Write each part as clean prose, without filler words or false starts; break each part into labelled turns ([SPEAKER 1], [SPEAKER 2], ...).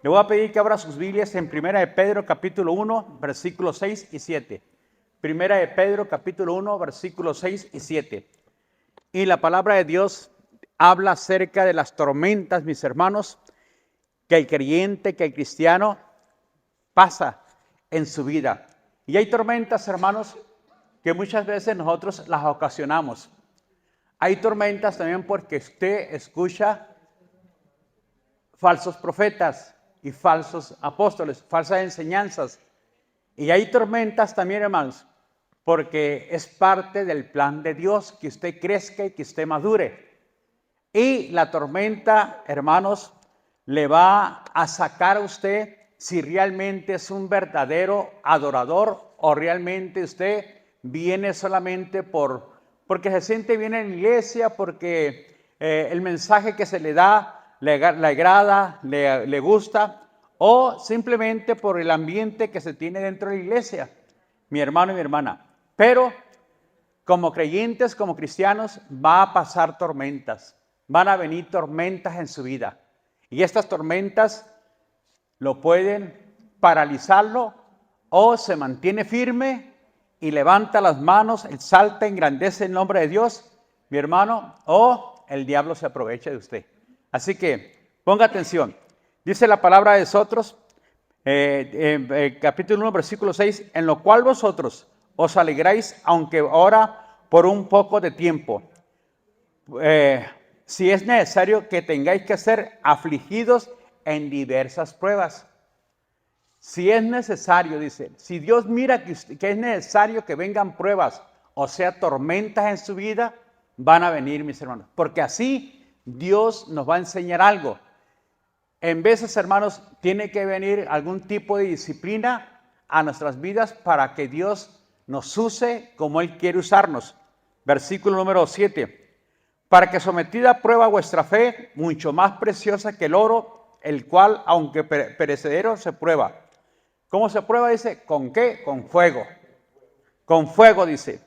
[SPEAKER 1] Le voy a pedir que abra sus Biblias en Primera de Pedro, capítulo 1, versículos 6 y 7. Primera de Pedro, capítulo 1, versículos 6 y 7. Y la palabra de Dios habla acerca de las tormentas, mis hermanos, que el creyente, que el cristiano pasa en su vida. Y hay tormentas, hermanos, que muchas veces nosotros las ocasionamos. Hay tormentas también porque usted escucha falsos profetas y falsos apóstoles, falsas enseñanzas. Y hay tormentas también, hermanos, porque es parte del plan de Dios que usted crezca y que usted madure. Y la tormenta, hermanos, le va a sacar a usted si realmente es un verdadero adorador o realmente usted viene solamente porque se siente bien en la iglesia, porque el mensaje que se le da le agrada, le gusta, o simplemente por el ambiente que se tiene dentro de la iglesia, mi hermano y mi hermana. Pero como creyentes, como cristianos, va a pasar tormentas. Van a venir tormentas en su vida. Y estas tormentas lo pueden paralizarlo o se mantiene firme y levanta las manos, exalta, engrandece el nombre de Dios, mi hermano, o el diablo se aprovecha de usted. Así que ponga atención. Dice la palabra de nosotros, capítulo 1, versículo 6, en lo cual vosotros os alegráis, aunque ahora por un poco de tiempo, si es necesario que tengáis que ser afligidos en diversas pruebas. Si es necesario, dice, si Dios mira que es necesario que vengan pruebas, o sea, tormentas en su vida, van a venir, mis hermanos, porque así Dios nos va a enseñar algo. En veces, hermanos, tiene que venir algún tipo de disciplina a nuestras vidas para que Dios nos use como Él quiere usarnos. Versículo número 7. Para que sometida a prueba vuestra fe, mucho más preciosa que el oro, el cual, aunque perecedero, se prueba. ¿Cómo se prueba? Dice, ¿con qué? Con fuego. Con fuego, dice.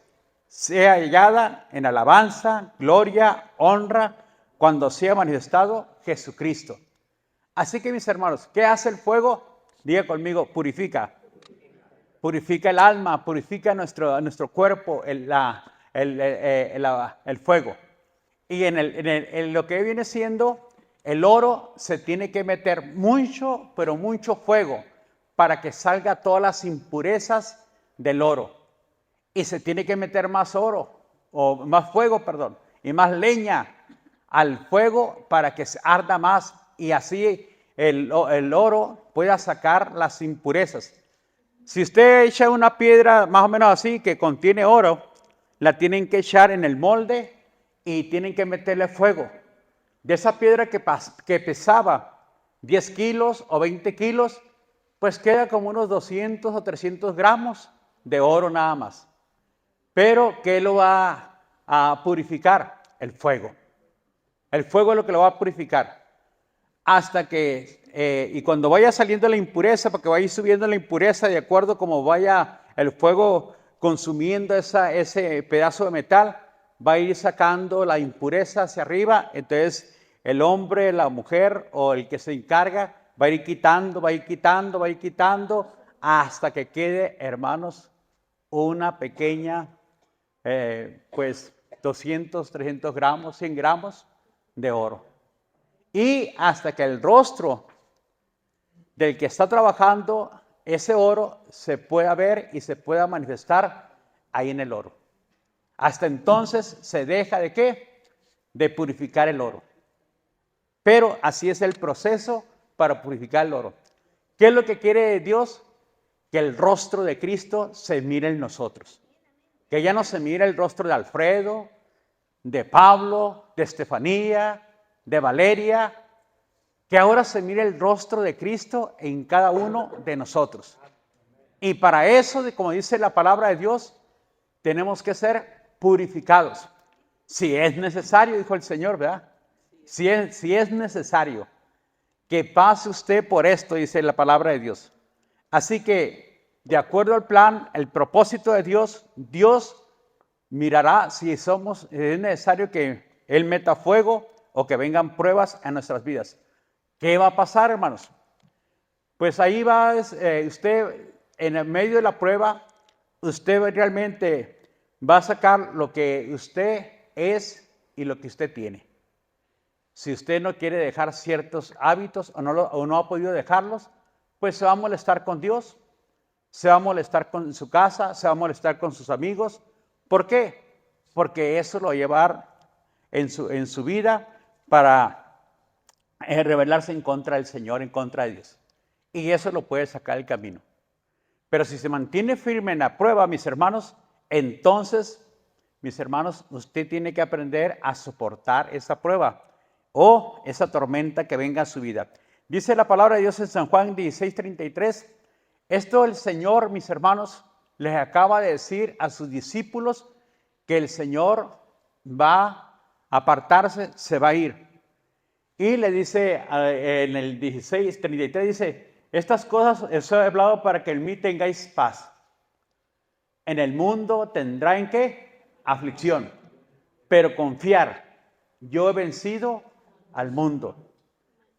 [SPEAKER 1] Sea hallada en alabanza, gloria, honra, cuando sea manifestado Jesucristo. Así que, mis hermanos, ¿qué hace el fuego? Diga conmigo, purifica. Purifica el alma, purifica nuestro cuerpo, el fuego. Y en lo que viene siendo el oro, se tiene que meter mucho, pero mucho fuego para que salga todas las impurezas del oro. Y se tiene que meter más oro, o más fuego, perdón, y más leña al fuego para que se arda más y así el oro pueda sacar las impurezas. Si usted echa una piedra más o menos así que contiene oro, la tienen que echar en el molde y tienen que meterle fuego. De esa piedra que pesaba 10 kilos o 20 kilos, pues queda como unos 200 o 300 gramos de oro nada más. Pero ¿qué lo va a purificar? El fuego. El fuego es lo que lo va a purificar. Hasta que, y cuando vaya saliendo la impureza, porque va a ir subiendo la impureza de acuerdo como vaya el fuego consumiendo ese pedazo de metal, va a ir sacando la impureza hacia arriba. Entonces el hombre, la mujer o el que se encarga va a ir quitando, va a ir quitando, va a ir quitando, hasta que quede, hermanos, una pequeña, pues 200, 300 gramos, 100 gramos de oro. Y hasta que el rostro del que está trabajando ese oro se pueda ver y se pueda manifestar ahí en el oro. Hasta entonces se deja de ¿qué? De purificar el oro. Pero así es el proceso para purificar el oro. ¿Qué es lo que quiere Dios? Que el rostro de Cristo se mire en nosotros. Que ya no se mire el rostro de Alfredo, de Pablo, de Estefanía, de Valeria, que ahora se mire el rostro de Cristo en cada uno de nosotros. Y para eso, como dice la palabra de Dios, tenemos que ser purificados. Si es necesario, dijo el Señor, ¿verdad? Si es necesario que pase usted por esto, dice la palabra de Dios. Así que, de acuerdo al plan, el propósito de Dios, Dios mirará si es necesario que Él meta fuego o que vengan pruebas en nuestras vidas. ¿Qué va a pasar, hermanos? pues ahí va usted, en el medio de la prueba, usted realmente va a sacar lo que usted es y lo que usted tiene. Si usted no quiere dejar ciertos hábitos o no ha podido dejarlos, pues se va a molestar con Dios, se va a molestar con su casa, se va a molestar con sus amigos. ¿Por qué? Porque eso lo va a llevar en su vida para rebelarse en contra del Señor, en contra de Dios. Y eso lo puede sacar del camino. Pero si se mantiene firme en la prueba, mis hermanos, entonces, mis hermanos, usted tiene que aprender a soportar esa prueba o esa tormenta que venga a su vida. Dice la palabra de Dios en San Juan 16:33. Esto el Señor, mis hermanos, les acaba de decir a sus discípulos que el Señor va a apartarse, se va a ir. Y le dice en el 16:33, dice, estas cosas os he hablado para que en mí tengáis paz. En el mundo tendrán ¿qué? Aflicción, pero confiar, yo he vencido al mundo.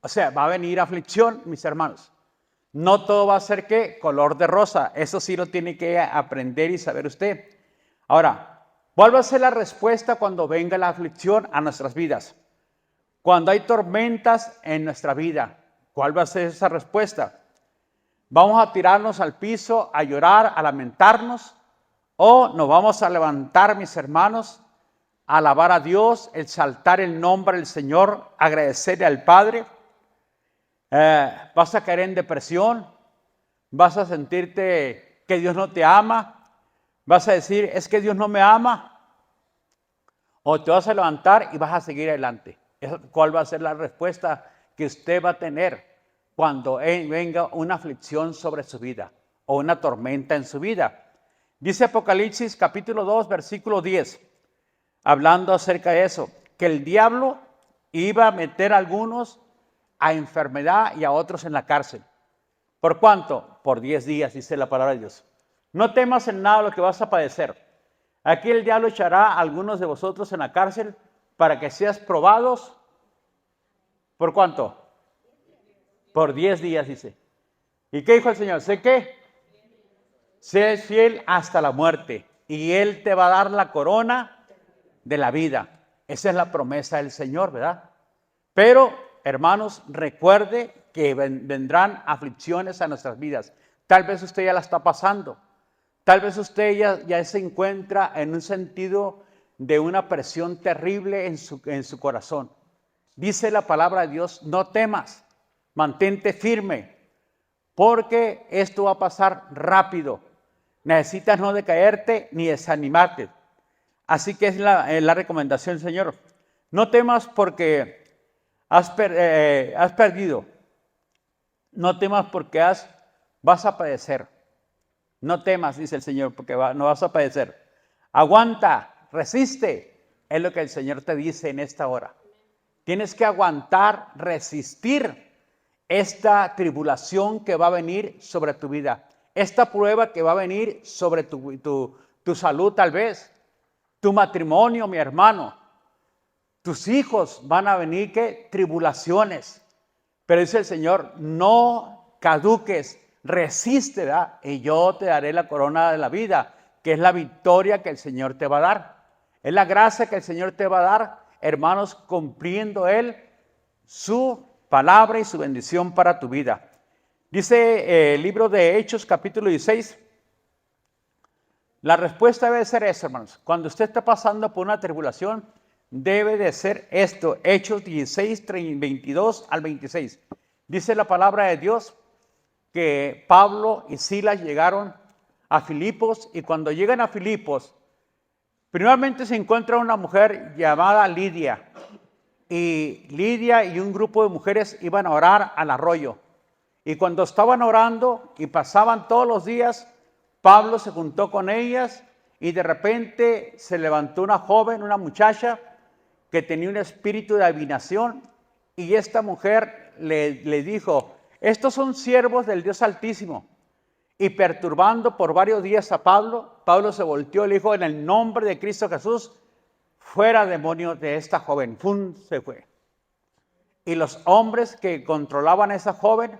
[SPEAKER 1] O sea, va a venir aflicción, mis hermanos. No todo va a ser ¿qué? Color de rosa. Eso sí lo tiene que aprender y saber usted. Ahora, ¿cuál va a ser la respuesta cuando venga la aflicción a nuestras vidas? Cuando hay tormentas en nuestra vida, ¿cuál va a ser esa respuesta? ¿Vamos a tirarnos al piso, a llorar, a lamentarnos? ¿O nos vamos a levantar, mis hermanos, a alabar a Dios, exaltar el nombre del Señor, agradecerle al Padre? ¿Vas a caer en depresión? ¿Vas a sentirte que Dios no te ama? ¿Vas a decir, es que Dios no me ama? ¿O te vas a levantar y vas a seguir adelante? ¿Cuál va a ser la respuesta que usted va a tener cuando venga una aflicción sobre su vida o una tormenta en su vida? Dice Apocalipsis capítulo 2, versículo 10, hablando acerca de eso, que el diablo iba a meter a algunos a enfermedad y a otros en la cárcel. ¿Por cuánto? Por 10 días, dice la palabra de Dios. No temas en nada lo que vas a padecer. Aquí el diablo echará a algunos de vosotros en la cárcel para que seas probados. ¿Por cuánto? Por 10 días, dice. ¿Y qué dijo el Señor? ¿Sé qué? Sé fiel hasta la muerte y Él te va a dar la corona de la vida. Esa es la promesa del Señor, ¿verdad? Pero, hermanos, recuerde que vendrán aflicciones a nuestras vidas. Tal vez usted ya la está pasando. Tal vez usted ya se encuentra en un sentido de una presión terrible en su corazón. Dice la palabra de Dios, no temas, mantente firme, porque esto va a pasar rápido. Necesitas no decaerte ni desanimarte. Así que es la recomendación, Señor. No temas porque has perdido. No temas porque vas a padecer. No temas, dice el Señor, porque no vas a padecer. Aguanta, resiste. Es lo que el Señor te dice en esta hora. Tienes que aguantar, resistir esta tribulación que va a venir sobre tu vida. Esta prueba que va a venir sobre tu salud tal vez. Tu matrimonio, mi hermano. Tus hijos van a venir, ¿qué? Tribulaciones. Pero dice el Señor, no caduques, resiste, ¿verdad? Y yo te daré la corona de la vida, que es la victoria que el Señor te va a dar. Es la gracia que el Señor te va a dar, hermanos, cumpliendo Él su palabra y su bendición para tu vida. Dice el libro de Hechos, capítulo 16. La respuesta debe ser esa, hermanos. Cuando usted está pasando por una tribulación, debe de ser esto. Hechos 16, 22 al 26. Dice la palabra de Dios que Pablo y Silas llegaron a Filipos, y cuando llegan a Filipos, primeramente se encuentra una mujer llamada Lidia. Y Lidia y un grupo de mujeres iban a orar al arroyo. Y cuando estaban orando y pasaban todos los días, Pablo se juntó con ellas y de repente se levantó una joven, una muchacha que tenía un espíritu de adivinación, y esta mujer le dijo, estos son siervos del Dios Altísimo. Y perturbando por varios días a Pablo, Pablo se volteó y le dijo, en el nombre de Cristo Jesús, fuera demonio de esta joven. ¡Fum! Se fue. Y los hombres que controlaban a esa joven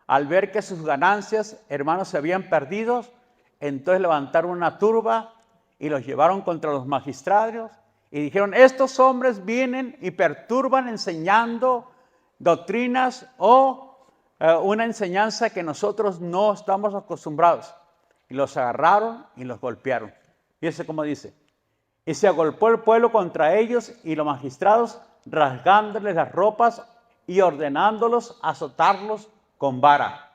[SPEAKER 1] al ver que sus ganancias, hermanos, se habían perdido, entonces levantaron una turba y los llevaron contra los magistrados y dijeron, estos hombres vienen y perturban enseñando doctrinas o una enseñanza que nosotros no estamos acostumbrados. Y los agarraron y los golpearon. Fíjense cómo dice. Y se agolpó el pueblo contra ellos y los magistrados rasgándoles las ropas y ordenándolos azotarlos con vara.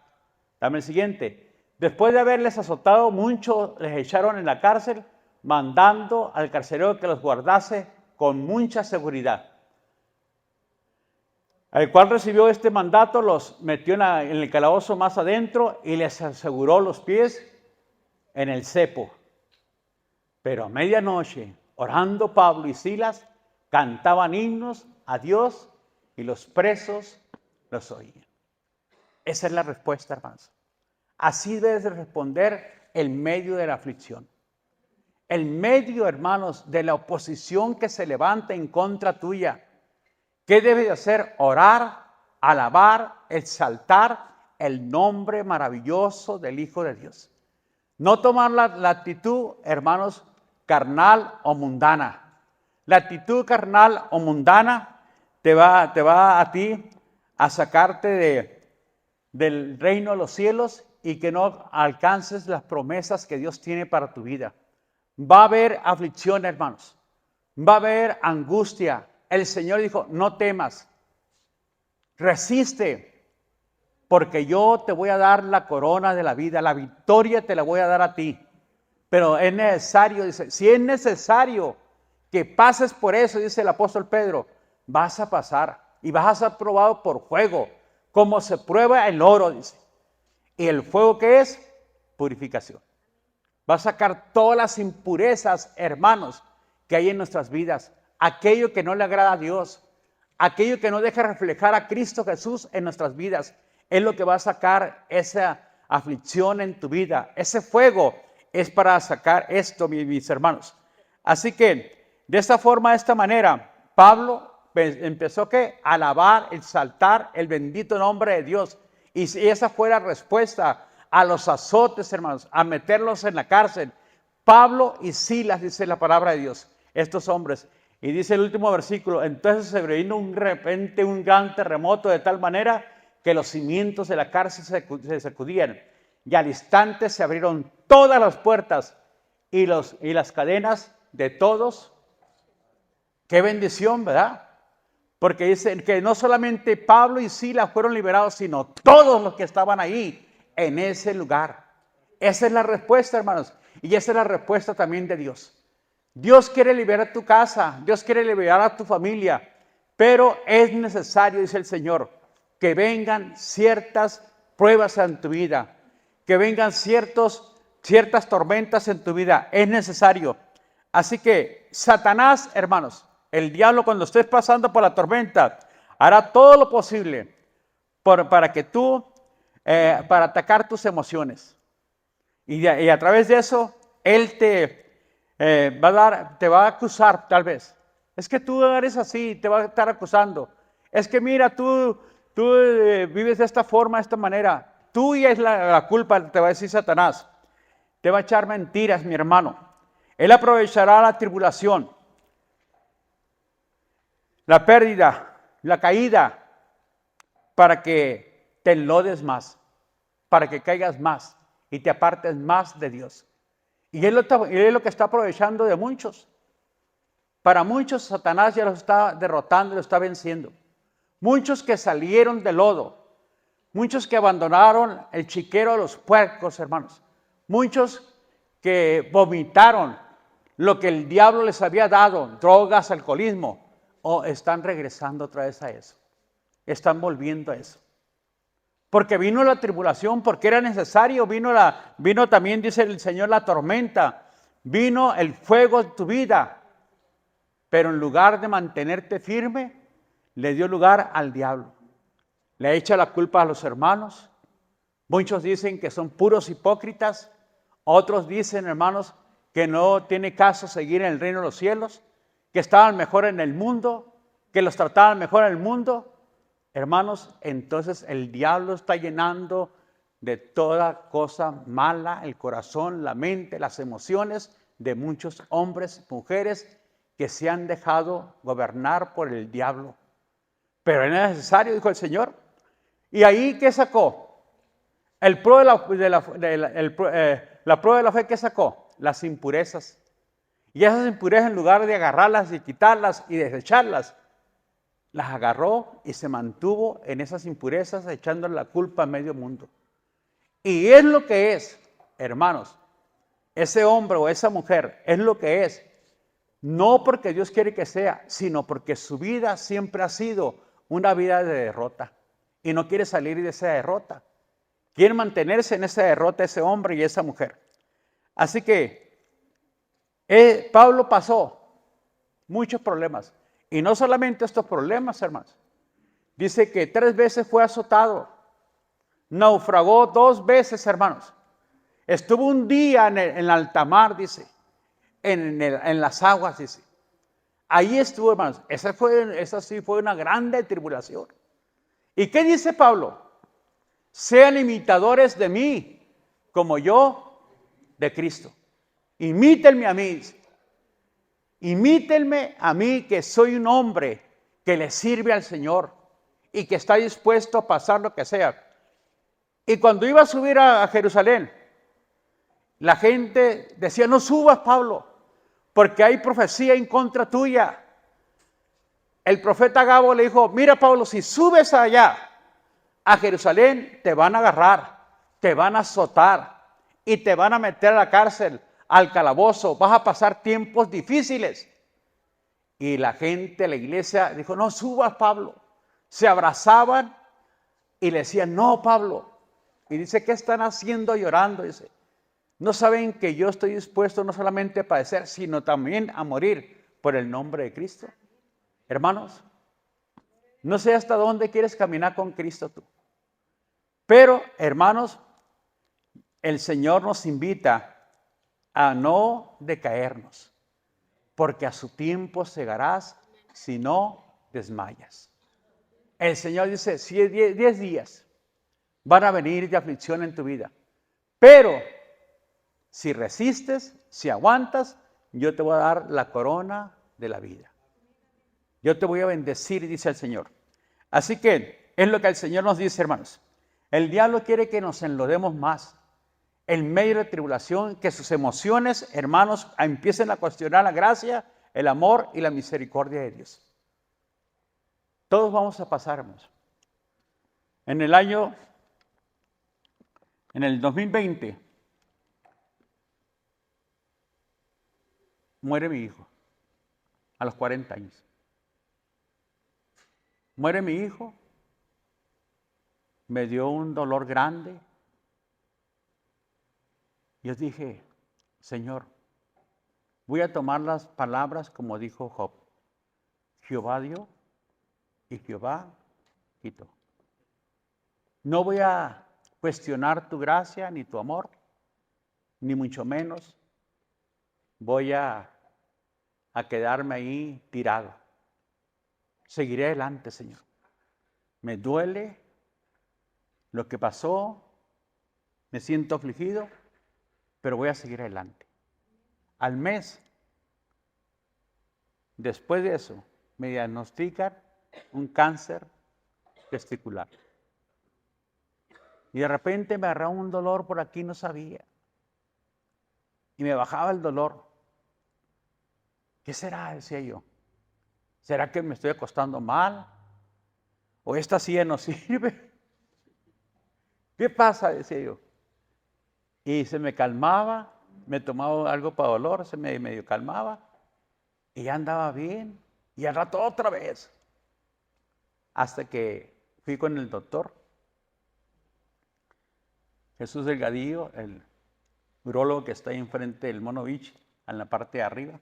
[SPEAKER 1] Dame el siguiente. Después de haberles azotado mucho, les echaron en la cárcel, mandando al carcelero que los guardase con mucha seguridad. El cual recibió este mandato, los metió en el calabozo más adentro y les aseguró los pies en el cepo. Pero a medianoche, orando Pablo y Silas, cantaban himnos a Dios y los presos los oían. Esa es la respuesta, hermanos. Así debes de responder en medio de la aflicción. En medio, hermanos, de la oposición que se levanta en contra tuya. ¿Qué debes de hacer? Orar, alabar, exaltar el nombre maravilloso del Hijo de Dios. No tomar la actitud, hermanos, carnal o mundana. La actitud carnal o mundana te va a ti a sacarte del reino de los cielos y que no alcances las promesas que Dios tiene para tu vida. Va a haber aflicción, hermanos. Va a haber angustia. El Señor dijo, no temas. Resiste, porque yo te voy a dar la corona de la vida. La victoria te la voy a dar a ti. Pero es necesario, dice, si es necesario que pases por eso, dice el apóstol Pedro, vas a pasar y vas a ser probado por fuego, como se prueba el oro, dice. ¿Y el fuego qué es? Purificación. Va a sacar todas las impurezas, hermanos, que hay en nuestras vidas. Aquello que no le agrada a Dios, aquello que no deja reflejar a Cristo Jesús en nuestras vidas, es lo que va a sacar esa aflicción en tu vida. Ese fuego es para sacar esto, mis hermanos. Así que, de esta forma, de esta manera, Pablo empezó a alabar, exaltar el bendito nombre de Dios. Y esa fue la respuesta a los azotes, hermanos, a meterlos en la cárcel. Pablo y Silas, dice la palabra de Dios, estos hombres. Y dice el último versículo, entonces se vino un repente un gran terremoto de tal manera que los cimientos de la cárcel se sacudían. Y al instante se abrieron todas las puertas y las cadenas de todos. Qué bendición, ¿verdad? Porque dice que no solamente Pablo y Silas fueron liberados, sino todos los que estaban ahí en ese lugar. Esa es la respuesta, hermanos. Y esa es la respuesta también de Dios. Dios quiere liberar tu casa, Dios quiere liberar a tu familia, pero es necesario, dice el Señor, que vengan ciertas pruebas en tu vida, que vengan ciertas tormentas en tu vida. Es necesario. Así que Satanás, hermanos, el diablo, cuando estés pasando por la tormenta, hará todo lo posible para que tú, para atacar tus emociones. Y a través de eso, él te va a acusar tal vez. Es que tú eres así, te va a estar acusando. Es que mira, tú vives de esta forma, de esta manera. Tuya es la culpa, te va a decir Satanás. Te va a echar mentiras, mi hermano. Él aprovechará la tribulación, la pérdida, la caída, para que te enlodes más, para que caigas más y te apartes más de Dios. Y él es lo que está aprovechando de muchos. Para muchos, Satanás ya los está derrotando, los está venciendo. Muchos que salieron del lodo, muchos que abandonaron el chiquero de los puercos, hermanos. Muchos que vomitaron lo que el diablo les había dado, drogas, alcoholismo, o están regresando otra vez a eso. Están volviendo a eso. Porque vino la tribulación, porque era necesario, vino también, dice el Señor, la tormenta, vino el fuego en tu vida, pero en lugar de mantenerte firme, le dio lugar al diablo. Le echa la culpa a los hermanos. Muchos dicen que son puros hipócritas, otros dicen, hermanos, que no tiene caso seguir en el reino de los cielos, que estaban mejor en el mundo, que los trataban mejor en el mundo. hermanos, entonces el diablo está llenando de toda cosa mala el corazón, la mente, las emociones de muchos hombres, mujeres que se han dejado gobernar por el diablo. Pero era necesario, dijo el Señor. ¿Y ahí qué sacó? La prueba de la fe, ¿qué sacó? Las impurezas. Y esas impurezas, en lugar de agarrarlas y quitarlas y desecharlas, las agarró y se mantuvo en esas impurezas, echándole la culpa a medio mundo. Y es lo que es, hermanos, ese hombre o esa mujer es lo que es, no porque Dios quiere que sea, sino porque su vida siempre ha sido una vida de derrota y no quiere salir de esa derrota. Quiere mantenerse en esa derrota ese hombre y esa mujer. Así que Pablo pasó muchos problemas. Y no solamente estos problemas, hermanos. Dice que 3 veces fue azotado. Naufragó 2 veces, hermanos. Estuvo un día en alta mar, dice. En las aguas, dice. Ahí estuvo, hermanos. Esa sí fue una grande tribulación. ¿Y qué dice Pablo? Sean imitadores de mí, como yo de Cristo. Imítenme a mí. Imítenme a mí, que soy un hombre que le sirve al Señor y que está dispuesto a pasar lo que sea. Y cuando iba a subir a Jerusalén, la gente decía, no subas, Pablo, porque hay profecía en contra tuya. El profeta Gabo le dijo, mira, Pablo, si subes allá a Jerusalén, te van a agarrar, te van a azotar y te van a meter a la cárcel, al calabozo, vas a pasar tiempos difíciles. Y la gente, la iglesia, dijo, no subas, Pablo. Se abrazaban y le decían, no, Pablo. Y dice, ¿qué están haciendo llorando? Dice, no saben que yo estoy dispuesto no solamente a padecer, sino también a morir por el nombre de Cristo. Hermanos, no sé hasta dónde quieres caminar con Cristo tú. Pero, hermanos, el Señor nos invita a no decaernos, porque a su tiempo cegarás si no desmayas. El Señor dice, si 10 días van a venir de aflicción en tu vida, pero si resistes, si aguantas, yo te voy a dar la corona de la vida. Yo te voy a bendecir, dice el Señor. Así que es lo que el Señor nos dice, hermanos. El diablo quiere que nos enlodemos más en medio de la tribulación, que sus emociones, hermanos, empiecen a cuestionar la gracia, el amor y la misericordia de Dios. Todos vamos a pasar, hermanos. En el 2020, muere mi hijo a los 40 años. Muere mi hijo, me dio un dolor grande. Yo dije, Señor, voy a tomar las palabras como dijo Job. Jehová dio y Jehová quitó. No voy a cuestionar tu gracia ni tu amor, ni mucho menos voy a quedarme ahí tirado. Seguiré adelante, Señor. Me duele lo que pasó, me siento afligido, pero voy a seguir adelante. Al mes, después de eso, me diagnostican un cáncer testicular. Y de repente me agarraba un dolor por aquí, no sabía. Y me bajaba el dolor. ¿Qué será? Decía yo. ¿Será que me estoy acostando mal? ¿O esta silla no sirve? ¿Qué pasa? Decía yo. Y se me calmaba, me tomaba algo para dolor, se me medio calmaba. Y ya andaba bien. Y al rato otra vez. Hasta que fui con el doctor Jesús Delgadillo, el urólogo que está ahí enfrente del Mono Beach, en la parte de arriba.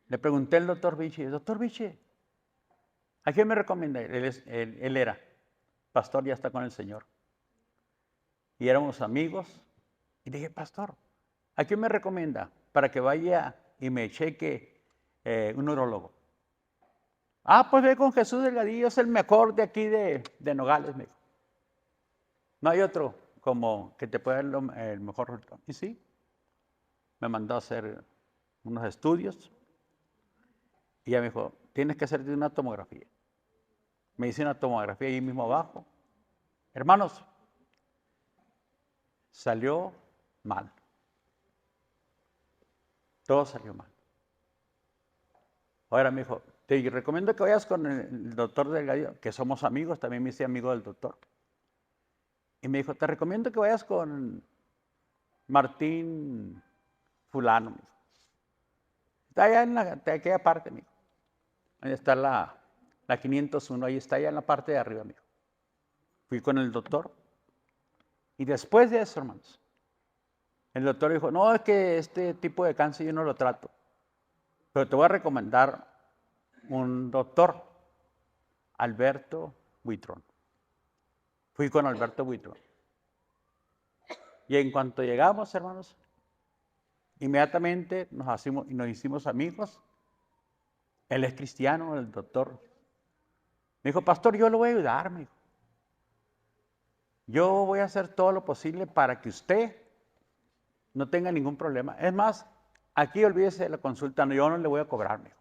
[SPEAKER 1] Le pregunté al doctor Vichy, doctor Vichy, ¿a quién me recomienda? Él era pastor, ya está con el Señor. Y éramos amigos. Y dije, pastor, ¿a quién me recomienda para que vaya y me cheque un urólogo? Pues ve con Jesús Delgadillo, es el mejor de aquí de Nogales, me dijo. No hay otro como que te pueda dar el mejor resultado. Y sí, me mandó a hacer unos estudios y ya me dijo, tienes que hacerte una tomografía. Me hice una tomografía ahí mismo abajo. Hermanos, salió mal. Todo salió mal. Ahora me dijo, te recomiendo que vayas con el doctor Delgadillo, que somos amigos, también me hice amigo del doctor. Y me dijo, te recomiendo que vayas con Martín fulano. Me dijo. Está allá de aquella parte, me dijo. Ahí está la 501, ahí está allá en la parte de arriba, me dijo. Fui con el doctor. Y después de eso, hermanos, el doctor dijo, no, es que este tipo de cáncer yo no lo trato. Pero te voy a recomendar un doctor, Alberto Buitrón. Fui con Alberto Buitrón. Y en cuanto llegamos, hermanos, inmediatamente nos hicimos amigos. Él es cristiano, el doctor. Me dijo, pastor, yo lo voy a ayudar, me dijo. Yo voy a hacer todo lo posible para que usted no tenga ningún problema. Es más, aquí olvídese de la consulta, yo no le voy a cobrar, me dijo.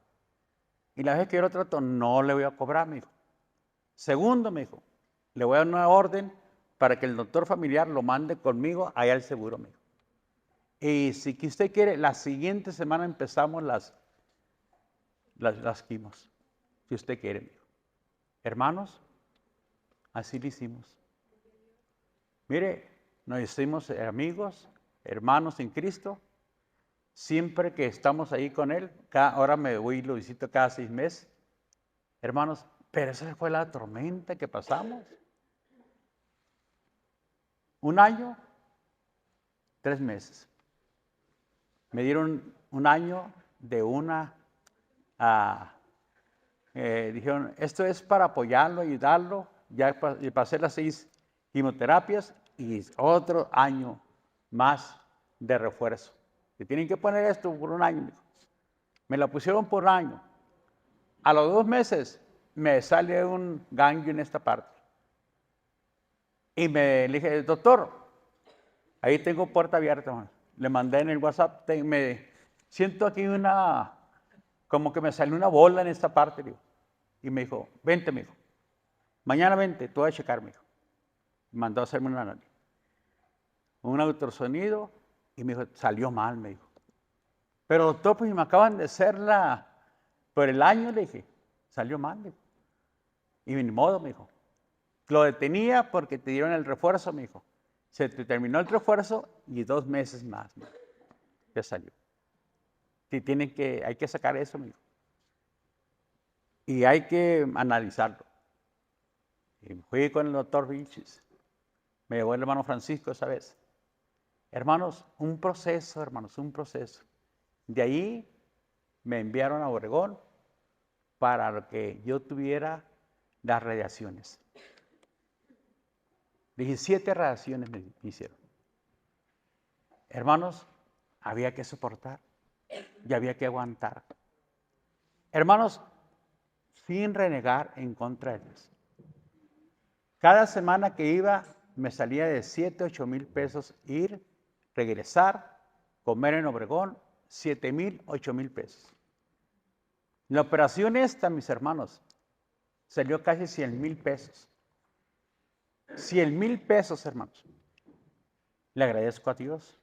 [SPEAKER 1] Y la vez que yo lo trato, no le voy a cobrar, me dijo. Segundo, me dijo, le voy a dar una orden para que el doctor familiar lo mande conmigo allá al seguro, me dijo. Y si usted quiere, la siguiente semana empezamos las quimos. Si usted quiere, me dijo. Hermanos, así lo hicimos. Mire, nos hicimos amigos, hermanos en Cristo. Siempre que estamos ahí con Él, ahora me voy y lo visito cada 6 meses. Hermanos, pero esa fue la tormenta que pasamos. 1 año, 3 meses. Me dieron 1 año de dijeron, esto es para apoyarlo, ayudarlo. Ya pasé las 6 quimioterapias y otro año más de refuerzo. Que tienen que poner esto por 1 año. Me la pusieron por 1 año. A los 2 meses me sale un ganglio en esta parte. Y le dije, doctor, ahí tengo puerta abierta. Le mandé en el WhatsApp, me siento aquí como que me salió una bola en esta parte. Digo. Y me dijo, vente, me dijo. Mañana vente, tú vas a checar, me dijo. Mandó a hacerme un ultrasonido y me dijo, salió mal, me dijo. Pero doctor, pues me acaban de hacer por el año, le dije, salió mal, me dijo. Y ni modo, me dijo. Lo detenía porque te dieron el refuerzo, me dijo. Se te terminó el refuerzo y 2 meses más, me dijo, que salió. Hay que sacar eso, me dijo. Y hay que analizarlo. Y fui con el doctor Vilchis. Me llevó el hermano Francisco esa vez. Hermanos, un proceso, hermanos, un proceso. De ahí me enviaron a Obregón para que yo tuviera las radiaciones. 17 radiaciones me hicieron. Hermanos, había que soportar y había que aguantar. Hermanos, sin renegar en contra de Dios. Cada semana que iba me salía de 7, 8 mil pesos ir, regresar, comer en Obregón, 7 mil, 8 mil pesos. La operación esta, mis hermanos, salió casi 100 mil pesos. 100 mil pesos, hermanos. Le agradezco a Dios.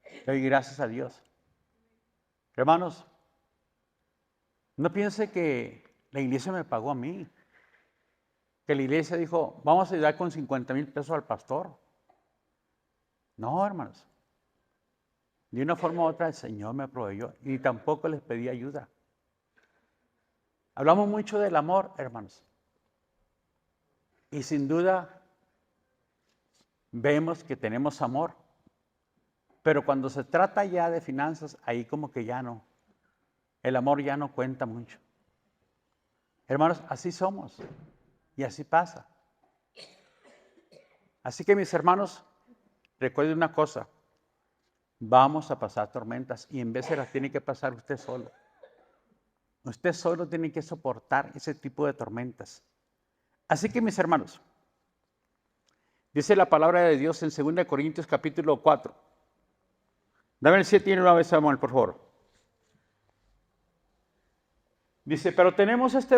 [SPEAKER 1] Le doy gracias a Dios. Hermanos, no piense que la iglesia me pagó a mí. Que la iglesia dijo, vamos a ayudar con 50 mil pesos al pastor. No, hermanos. De una forma u otra el Señor me proveyó y tampoco les pedí ayuda. Hablamos mucho del amor, hermanos. Y sin duda vemos que tenemos amor. Pero cuando se trata ya de finanzas, ahí como que ya no. El amor ya no cuenta mucho. Hermanos, así somos. Y así pasa. Así que mis hermanos, recuerden una cosa. Vamos a pasar tormentas y en vez de las tiene que pasar usted solo. Usted solo tiene que soportar ese tipo de tormentas. Así que, mis hermanos, dice la palabra de Dios en 2 Corintios capítulo 4. Dame el 7 y una vez, Samuel, por favor. Dice, pero tenemos este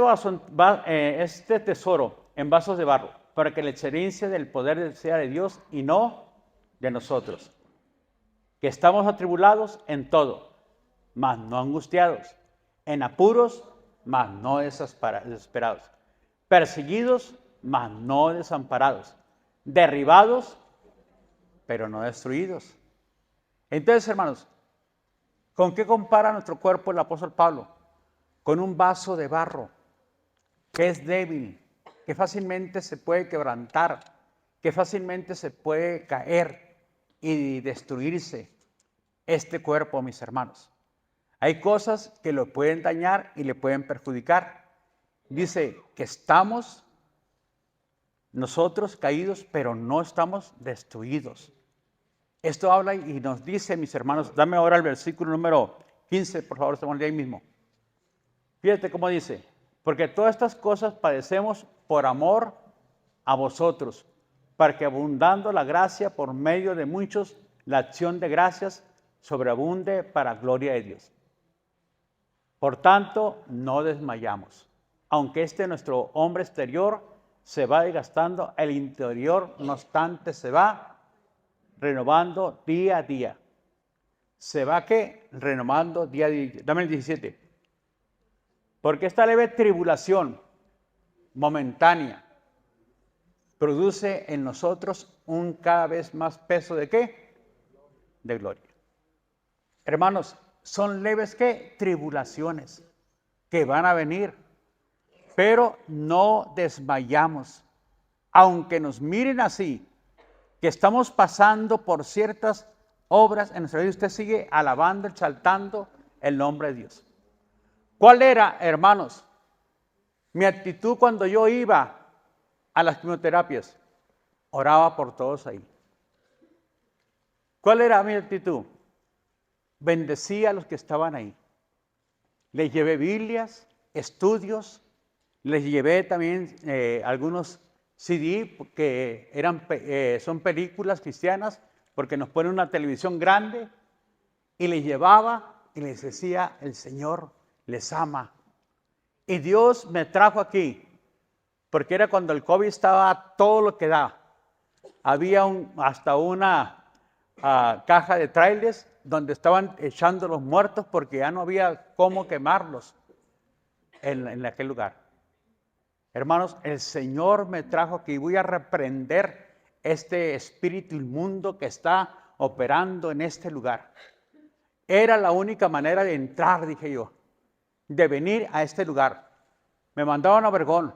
[SPEAKER 1] tesoro en vasos de barro, para que la excelencia del poder sea de Dios y no de nosotros. Que estamos atribulados en todo, mas no angustiados, en apuros, mas no desesperados, perseguidos, mas no desamparados, derribados, pero no destruidos. Entonces, hermanos, ¿con qué compara nuestro cuerpo el apóstol Pablo? Con un vaso de barro, que es débil, que fácilmente se puede quebrantar, que fácilmente se puede caer y destruirse. Este cuerpo, mis hermanos. Hay cosas que lo pueden dañar y le pueden perjudicar. Dice que estamos nosotros caídos, pero no estamos destruidos. Esto habla y nos dice, mis hermanos, dame ahora el versículo número 15, por favor, estamos ahí mismo. Fíjate cómo dice, porque todas estas cosas padecemos por amor a vosotros, para que abundando la gracia por medio de muchos, la acción de gracias sobreabunde para gloria de Dios. Por tanto, no desmayamos. Aunque nuestro hombre exterior se va desgastando, el interior, no obstante, se va renovando día a día. ¿Se va qué? Renovando día a día. Dame el 17. Porque esta leve tribulación momentánea produce en nosotros un cada vez más peso ¿de qué? De gloria. Hermanos, son leves ¿qué? Tribulaciones que van a venir, pero no desmayamos. Aunque nos miren así, que estamos pasando por ciertas obras en nuestra vida, usted sigue alabando, exaltando el nombre de Dios. ¿Cuál era, hermanos, mi actitud cuando yo iba a las quimioterapias? Oraba por todos ahí. ¿Cuál era mi actitud? Bendecía a los que estaban ahí. Les llevé Biblias, estudios, les llevé también algunos CD que son películas cristianas, porque nos ponen una televisión grande, y les llevaba y les decía, el Señor les ama. Y Dios me trajo aquí, porque era cuando el COVID estaba todo lo que da. Había hasta una caja de trailers donde estaban echando los muertos porque ya no había cómo quemarlos en aquel lugar. Hermanos, el Señor me trajo aquí. Voy a reprender este espíritu inmundo que está operando en este lugar. Era la única manera de entrar, dije yo, de venir a este lugar. Me mandaban a Obregón.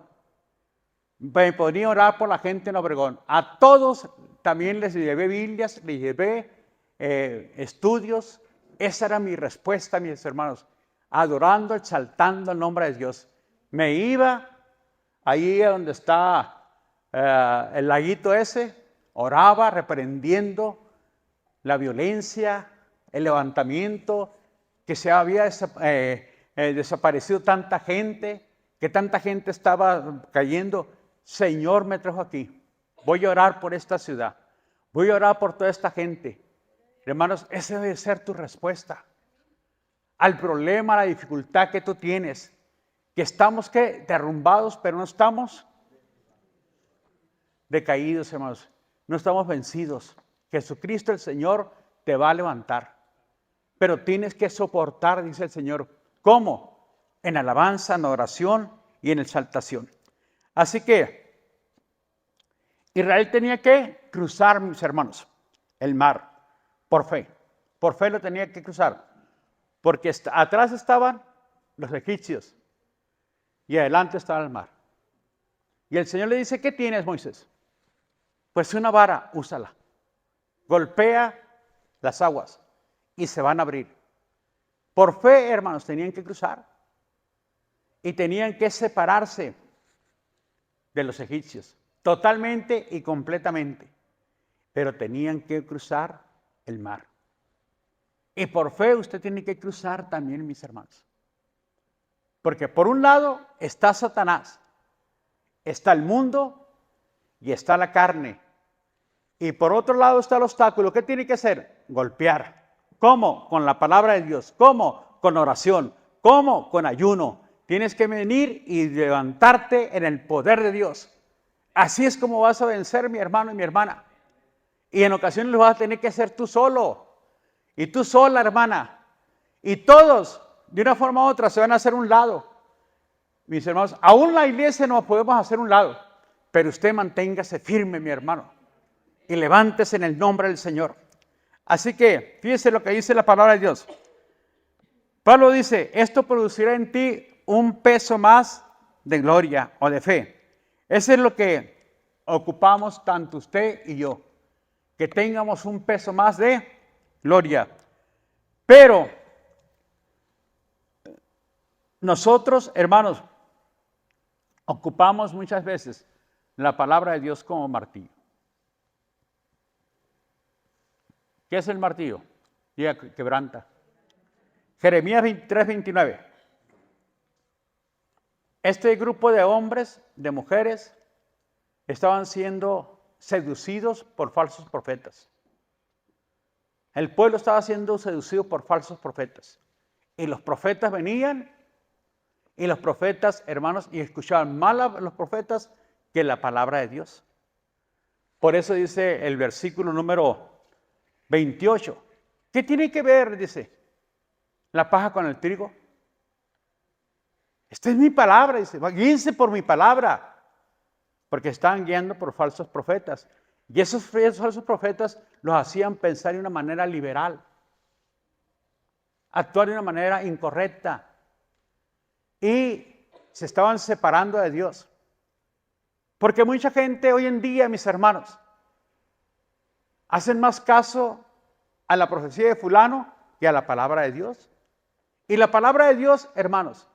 [SPEAKER 1] Me ponía a orar por la gente en Obregón. A todos también les llevé Biblias, les llevé estudios. Esa era mi respuesta, mis hermanos. Adorando, exaltando el nombre de Dios. Me iba ahí donde está el laguito ese, oraba reprendiendo la violencia, el levantamiento, que se había desaparecido tanta gente, que tanta gente estaba cayendo. Señor me trajo aquí. Voy a orar por esta ciudad. Voy a orar por toda esta gente. Hermanos, esa debe ser tu respuesta al problema, a la dificultad que tú tienes. Que estamos ¿qué? Derrumbados, pero no estamos decaídos, hermanos. No estamos vencidos. Jesucristo el Señor te va a levantar. Pero tienes que soportar, dice el Señor. ¿Cómo? En alabanza, en oración y en exaltación. Así que Israel tenía que cruzar, mis hermanos, el mar por fe. Por fe lo tenía que cruzar. Porque atrás estaban los egipcios y adelante estaba el mar. Y el Señor le dice, ¿qué tienes, Moisés? Pues una vara, úsala. Golpea las aguas y se van a abrir. Por fe, hermanos, tenían que cruzar. Y tenían que separarse de los egipcios, totalmente y completamente. Pero tenían que cruzar el mar. Y por fe usted tiene que cruzar también, mis hermanos. Porque por un lado está Satanás, está el mundo y está la carne. Y por otro lado está el obstáculo. ¿Qué tiene que hacer? Golpear. ¿Cómo? Con la palabra de Dios. ¿Cómo? Con oración. ¿Cómo? Con ayuno. Tienes que venir y levantarte en el poder de Dios. Así es como vas a vencer, mi hermano y mi hermana. Y en ocasiones lo vas a tener que hacer tú solo. Y tú sola, hermana. Y todos, de una forma u otra, se van a hacer un lado. Mis hermanos, aún la iglesia nos podemos hacer un lado. Pero usted manténgase firme, mi hermano. Y levántese en el nombre del Señor. Así que, fíjese lo que dice la palabra de Dios. Pablo dice, esto producirá en ti un peso más de gloria o de fe. Eso es lo que ocupamos tanto usted y yo. Que tengamos un peso más de gloria. Pero nosotros, hermanos, ocupamos muchas veces la palabra de Dios como martillo. ¿Qué es el martillo? Diga, quebranta. Jeremías 23:29. Este grupo de hombres, de mujeres, estaban siendo seducidos por falsos profetas. El pueblo estaba siendo seducido por falsos profetas. Y los profetas venían, y los profetas, hermanos, y escuchaban más a los profetas que la palabra de Dios. Por eso dice el versículo número 28. ¿Qué tiene que ver, dice, la paja con el trigo? Esta es mi palabra, dice, guíense por mi palabra, porque estaban guiando por falsos profetas. Y esos falsos profetas los hacían pensar de una manera liberal, actuar de una manera incorrecta, y se estaban separando de Dios. Porque mucha gente hoy en día, mis hermanos, hacen más caso a la profecía de fulano que a la palabra de Dios. Y la palabra de Dios, hermanos,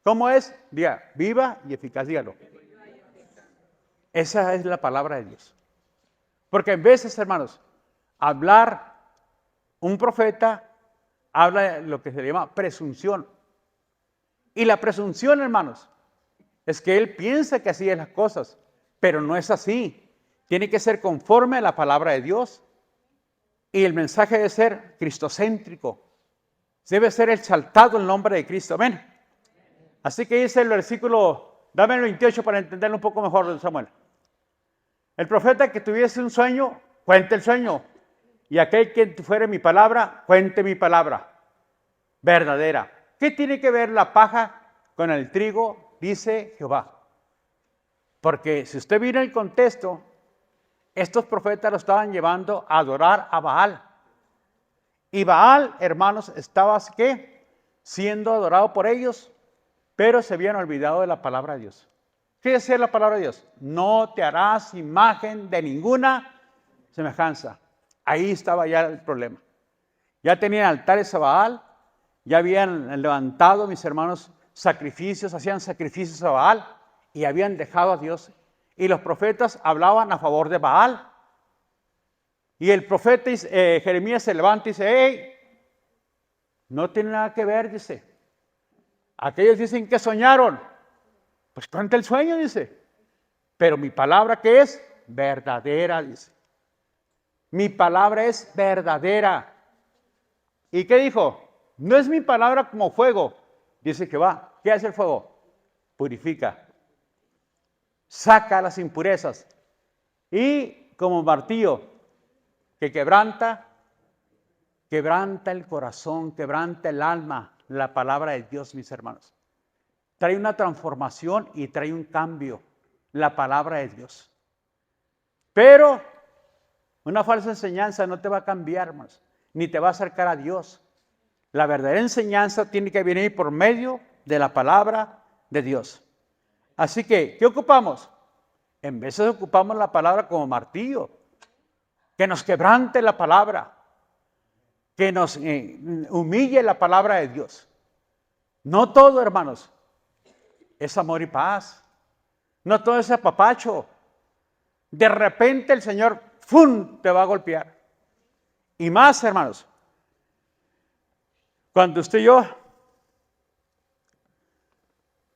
[SPEAKER 1] ¿cómo es? Diga, viva y eficaz, dígalo. Esa es la palabra de Dios. Porque en veces, hermanos, hablar un profeta habla de lo que se llama presunción. Y la presunción, hermanos, es que él piensa que así es las cosas, pero no es así. Tiene que ser conforme a la palabra de Dios. Y el mensaje debe ser cristocéntrico. Debe ser exaltado el nombre de Cristo. Amén. Así que dice el versículo, dame el 28 para entenderlo un poco mejor, Samuel. El profeta que tuviese un sueño, cuente el sueño. Y aquel que fuere mi palabra, cuente mi palabra. Verdadera. ¿Qué tiene que ver la paja con el trigo? Dice Jehová. Porque si usted mira el contexto, estos profetas lo estaban llevando a adorar a Baal. Y Baal, hermanos, estaba ¿qué? Siendo adorado por ellos, pero se habían olvidado de la palabra de Dios. ¿Qué decía la palabra de Dios? No te harás imagen de ninguna semejanza. Ahí estaba ya el problema. Ya tenían altares a Baal, ya habían levantado, mis hermanos, sacrificios, hacían sacrificios a Baal y habían dejado a Dios. Y los profetas hablaban a favor de Baal. Y el profeta Jeremías se levanta y dice, hey, no tiene nada que ver, dice. Aquellos dicen que soñaron. Pues cuenta el sueño, dice. Pero mi palabra, ¿qué es? Verdadera, dice. Mi palabra es verdadera. ¿Y qué dijo? No es mi palabra como fuego. Dice Jehová. ¿Qué hace el fuego? Purifica. Saca las impurezas. Y como martillo que quebranta el corazón, quebranta el alma, la palabra de Dios, mis hermanos. Trae una transformación y trae un cambio, la palabra de Dios. Pero una falsa enseñanza no te va a cambiar, hermanos, ni te va a acercar a Dios. La verdadera enseñanza tiene que venir por medio de la palabra de Dios. Así que, ¿qué ocupamos? En vez de ocupamos la palabra como martillo, que nos quebrante la palabra, que nos humille la palabra de Dios. No todo, hermanos, es amor y paz. No todo es apapacho. De repente el Señor, ¡fum!, te va a golpear. Y más, hermanos, cuando usted y yo,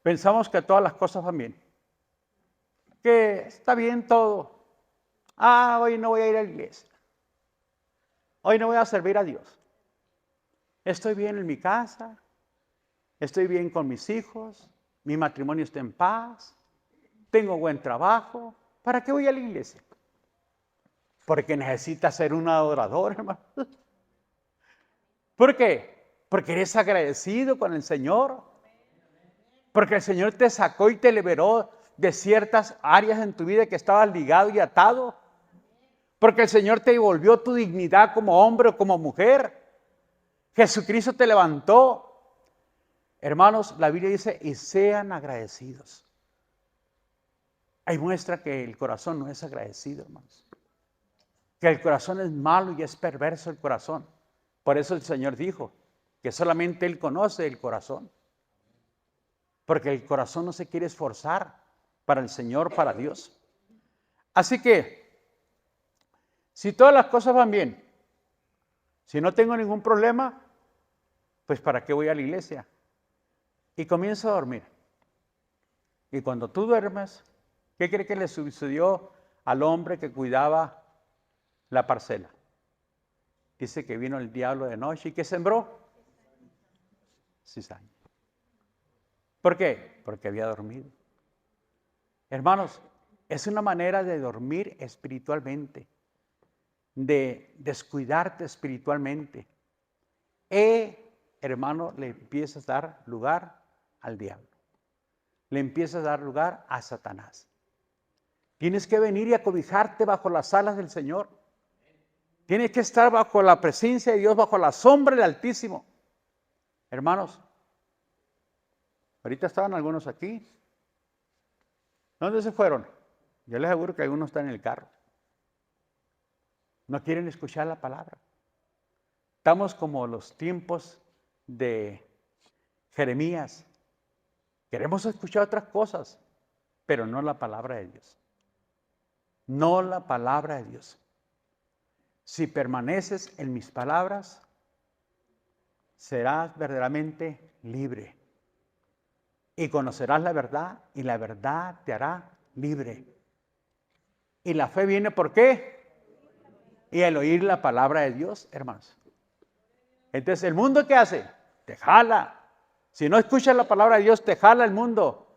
[SPEAKER 1] pensamos que todas las cosas van bien, que está bien todo. Hoy no voy a ir a la iglesia. Hoy no voy a servir a Dios. Estoy bien en mi casa, estoy bien con mis hijos, mi matrimonio está en paz, tengo buen trabajo. ¿Para qué voy a la iglesia? Porque necesitas ser un adorador, hermano. ¿Por qué? Porque eres agradecido con el Señor. Porque el Señor te sacó y te liberó de ciertas áreas en tu vida que estabas ligado y atado. Porque el Señor te devolvió tu dignidad como hombre o como mujer. Jesucristo te levantó. Hermanos, la Biblia dice, y sean agradecidos. Ahí muestra que el corazón no es agradecido, hermanos. Que el corazón es malo y es perverso el corazón. Por eso el Señor dijo que solamente Él conoce el corazón. Porque el corazón no se quiere esforzar para el Señor, para Dios. Así que, si todas las cosas van bien, si no tengo ningún problema, pues ¿para qué voy a la iglesia? Y comienzo a dormir. Y cuando tú duermes, ¿qué cree que le sucedió al hombre que cuidaba la parcela? Dice que vino el diablo de noche y que sembró cizaña. ¿Por qué? Porque había dormido. Hermanos, es una manera de dormir espiritualmente, de descuidarte espiritualmente. Hermano, le empiezas a dar lugar al diablo. Le empiezas a dar lugar a Satanás. Tienes que venir y acobijarte bajo las alas del Señor. Tienes que estar bajo la presencia de Dios, bajo la sombra del Altísimo. Hermanos, ahorita estaban algunos aquí. ¿Dónde se fueron? Yo les aseguro que algunos están en el carro. No quieren escuchar la palabra. Estamos como los tiempos de Jeremías. Queremos escuchar otras cosas, pero no la palabra de Dios. No la palabra de Dios. Si permaneces en mis palabras, serás verdaderamente libre. Y conocerás la verdad, y la verdad te hará libre. Y la fe viene ¿por qué? Y al oír la palabra de Dios, hermanos. Entonces, ¿el mundo qué hace? Te jala. Si no escuchas la palabra de Dios, te jala el mundo.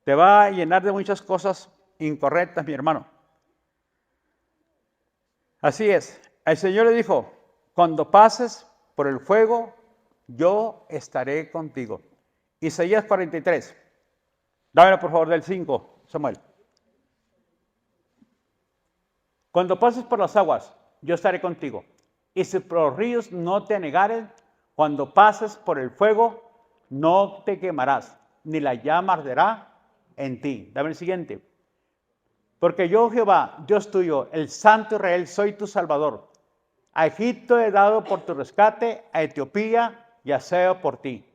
[SPEAKER 1] Te va a llenar de muchas cosas incorrectas, mi hermano. Así es. El Señor le dijo, cuando pases por el fuego, yo estaré contigo. Isaías 43. Dámelo por favor del 5, Samuel. Cuando pases por las aguas, yo estaré contigo. Y si por los ríos no te anegaren, cuando pases por el fuego, no te quemarás, ni la llama arderá en ti. Dame el siguiente. Porque yo, Jehová, Dios tuyo, el Santo Israel, soy tu Salvador. A Egipto he dado por tu rescate, a Etiopía y a Seba por ti.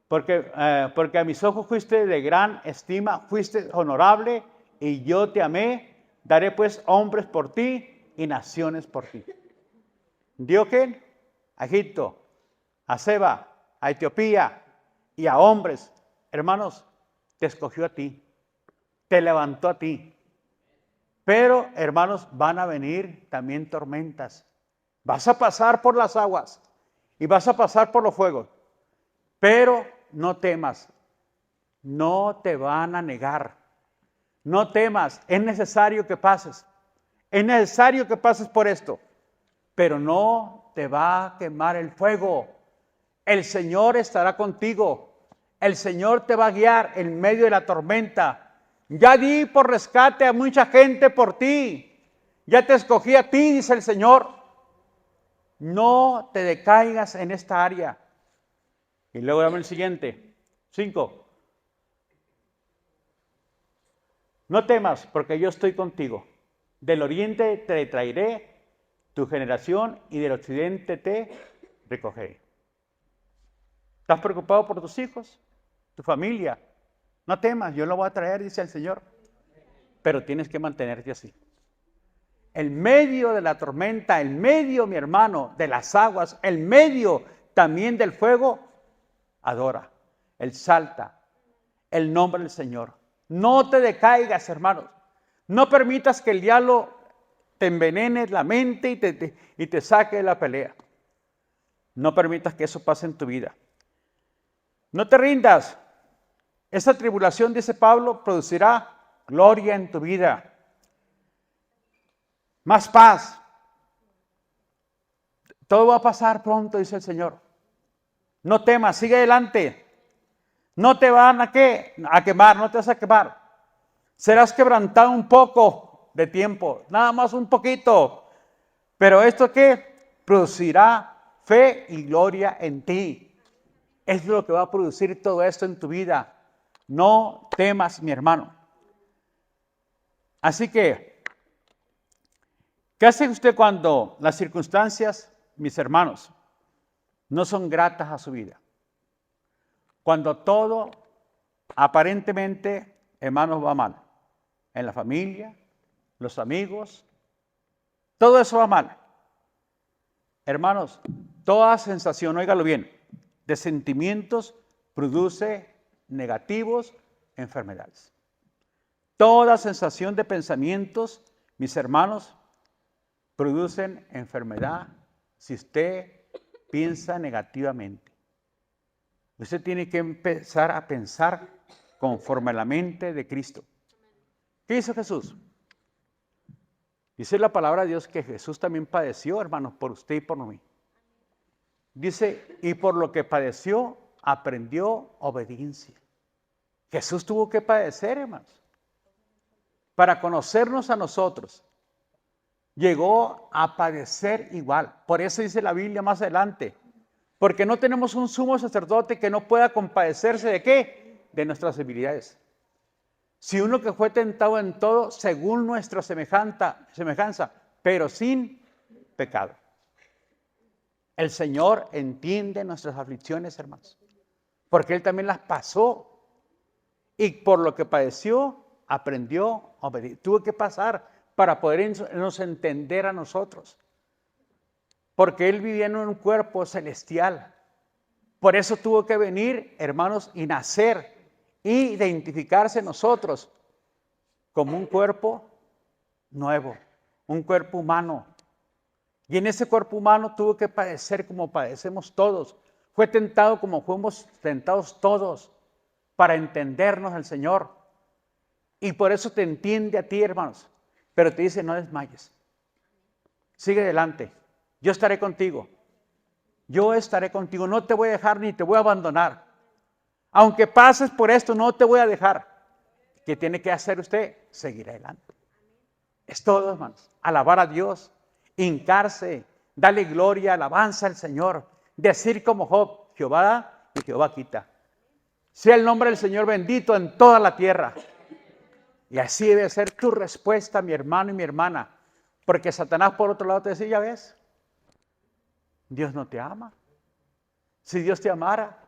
[SPEAKER 1] Porque a mis ojos fuiste de gran estima, fuiste honorable, y yo te amé. Daré pues hombres por ti y naciones por ti. ¿Dio quién? A Egipto, a Seba, a Etiopía y a hombres. Hermanos, te escogió a ti, te levantó a ti. Pero, hermanos, van a venir también tormentas. Vas a pasar por las aguas y vas a pasar por los fuegos. Pero no temas, no te van a negar. No temas, es necesario que pases. Es necesario que pases por esto. Pero no te va a quemar el fuego. El Señor estará contigo. El Señor te va a guiar en medio de la tormenta. Ya di por rescate a mucha gente por ti. Ya te escogí a ti, dice el Señor. No te decaigas en esta área. Y luego dame el siguiente. 5. No temas, porque yo estoy contigo. Del oriente te traeré tu generación y del occidente te recogeré. ¿Estás preocupado por tus hijos, tu familia? No temas, yo lo voy a traer, dice el Señor. Pero tienes que mantenerte así. En medio de la tormenta, en medio, mi hermano, de las aguas, en medio también del fuego, adora. Él salta el nombre del Señor. No te decaigas, hermanos. No permitas que el diablo te envenene la mente y te saque de la pelea. No permitas que eso pase en tu vida. No te rindas. Esta tribulación, dice Pablo, producirá gloria en tu vida. Más paz. Todo va a pasar pronto, dice el Señor. No temas, sigue adelante. No te van a quemar, no te vas a quemar. Serás quebrantado un poco de tiempo, nada más un poquito. Pero esto ¿qué? Producirá fe y gloria en ti. Es lo que va a producir todo esto en tu vida. No temas, mi hermano. Así que, ¿qué hace usted cuando las circunstancias, mis hermanos, no son gratas a su vida? Cuando todo aparentemente, hermanos, va mal. En la familia, los amigos, todo eso va mal. Hermanos, toda sensación, óigalo bien, de sentimientos produce negativos enfermedades. Toda sensación de pensamientos, mis hermanos, producen enfermedad si usted piensa negativamente. Usted tiene que empezar a pensar conforme a la mente de Cristo. ¿Qué hizo Jesús? Dice la palabra de Dios que Jesús también padeció, hermanos, por usted y por mí. Dice, y por lo que padeció, aprendió obediencia. Jesús tuvo que padecer, hermanos, para conocernos a nosotros. Llegó a padecer igual. Por eso dice la Biblia más adelante. Porque no tenemos un sumo sacerdote que no pueda compadecerse ¿de qué? De nuestras debilidades. Si uno que fue tentado en todo, según nuestra semejanza, pero sin pecado. El Señor entiende nuestras aflicciones, hermanos, porque Él también las pasó. Y por lo que padeció, aprendió a obedecer. Tuvo que pasar para podernos entender a nosotros. Porque Él vivía en un cuerpo celestial. Por eso tuvo que venir, hermanos, y nacer. Y identificarse nosotros como un cuerpo nuevo, un cuerpo humano. Y en ese cuerpo humano tuvo que padecer como padecemos todos. Fue tentado como fuimos tentados todos para entendernos al Señor. Y por eso te entiende a ti, hermanos. Pero te dice, no desmayes. Sigue adelante. Yo estaré contigo. Yo estaré contigo. No te voy a dejar ni te voy a abandonar. Aunque pases por esto, no te voy a dejar. ¿Qué tiene que hacer usted? Seguir adelante. Es todo, hermanos. Alabar a Dios, hincarse, darle gloria, alabanza al Señor. Decir como Job, Jehová da y Jehová quita. Sea el nombre del Señor bendito en toda la tierra. Y así debe ser tu respuesta, mi hermano y mi hermana. Porque Satanás por otro lado te dice, ya ves, Dios no te ama. Si Dios te amara,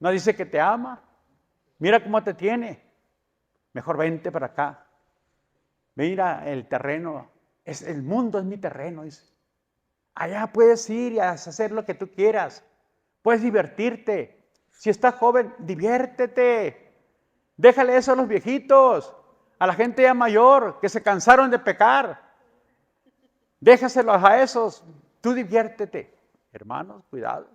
[SPEAKER 1] no dice que te ama. Mira cómo te tiene. Mejor vente para acá. Mira el terreno. El mundo es mi terreno, dice. Allá puedes ir y hacer lo que tú quieras. Puedes divertirte. Si estás joven, diviértete. Déjale eso a los viejitos, a la gente ya mayor que se cansaron de pecar. Déjaselos a esos. Tú diviértete. Hermanos, cuidado.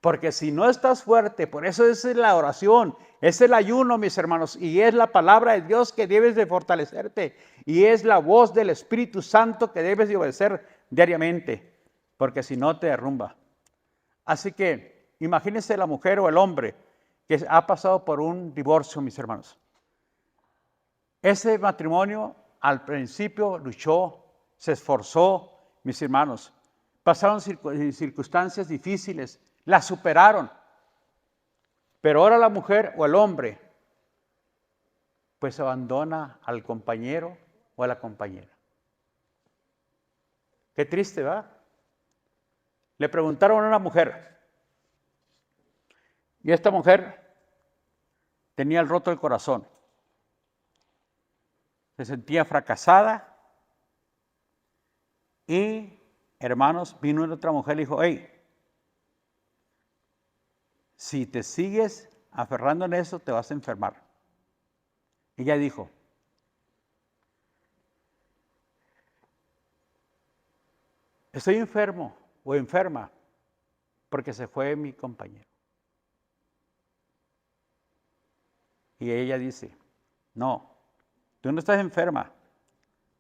[SPEAKER 1] Porque si no estás fuerte, por eso es la oración, es el ayuno, mis hermanos, y es la palabra de Dios que debes de fortalecerte, y es la voz del Espíritu Santo que debes de obedecer diariamente, porque si no te derrumba. Así que imagínense la mujer o el hombre que ha pasado por un divorcio, mis hermanos. Ese matrimonio al principio luchó, se esforzó, mis hermanos. Pasaron circunstancias difíciles, la superaron. Pero ahora la mujer o el hombre, pues abandona al compañero o a la compañera. Qué triste, ¿verdad? Le preguntaron a una mujer, y esta mujer tenía el roto el corazón. Se sentía fracasada y, hermanos, vino otra mujer y dijo, hey, si te sigues aferrando en eso, te vas a enfermar. Y ella dijo, estoy enfermo o enferma porque se fue mi compañero. Y ella dice, no, tú no estás enferma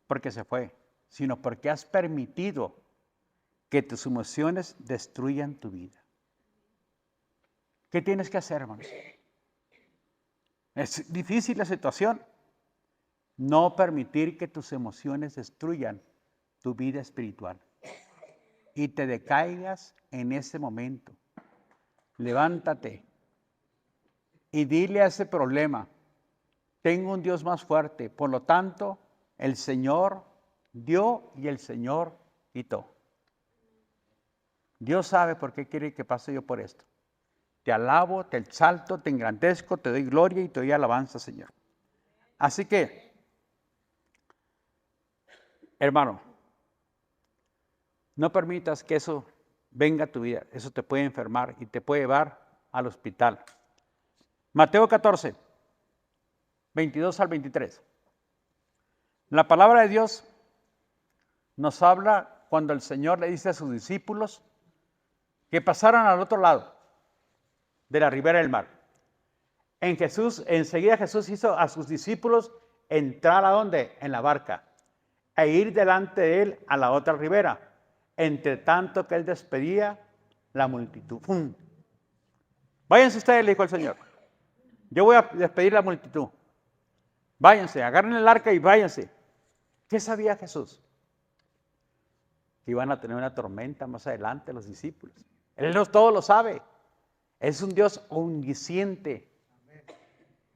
[SPEAKER 1] porque se fue, sino porque has permitido que tus emociones destruyan tu vida. ¿Qué tienes que hacer, hermanos? Es difícil la situación. No permitir que tus emociones destruyan tu vida espiritual y te decaigas en ese momento. Levántate y dile a ese problema, tengo un Dios más fuerte, por lo tanto, el Señor dio y el Señor quitó. Dios sabe por qué quiere que pase yo por esto. Te alabo, te exalto, te engrandezco, te doy gloria y te doy alabanza, Señor. Así que, hermano, no permitas que eso venga a tu vida. Eso te puede enfermar y te puede llevar al hospital. Mateo 14, 22 al 23. La palabra de Dios nos habla cuando el Señor le dice a sus discípulos que pasaran al otro lado de la ribera del mar. Enseguida Jesús hizo a sus discípulos entrar ¿a dónde? En la barca, e ir delante de él a la otra ribera, entre tanto que él despedía la multitud. ¡Fum! Váyanse ustedes, le dijo el Señor. Yo voy a despedir la multitud. Váyanse, agarren el arca y váyanse. ¿Qué sabía Jesús? Que iban a tener una tormenta más adelante los discípulos. Él todo lo sabe. Es un Dios omnisciente.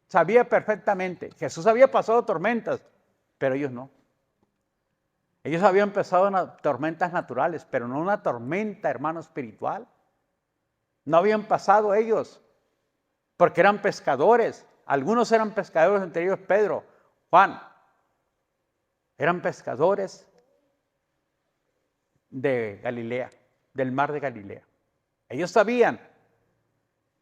[SPEAKER 1] Sabía perfectamente. Jesús había pasado tormentas, pero ellos no. Ellos habían pasado tormentas naturales, pero no una tormenta, hermano, espiritual. No habían pasado ellos, porque eran pescadores. Algunos eran pescadores, entre ellos Pedro, Juan. Eran pescadores de Galilea, del mar de Galilea. Ellos sabían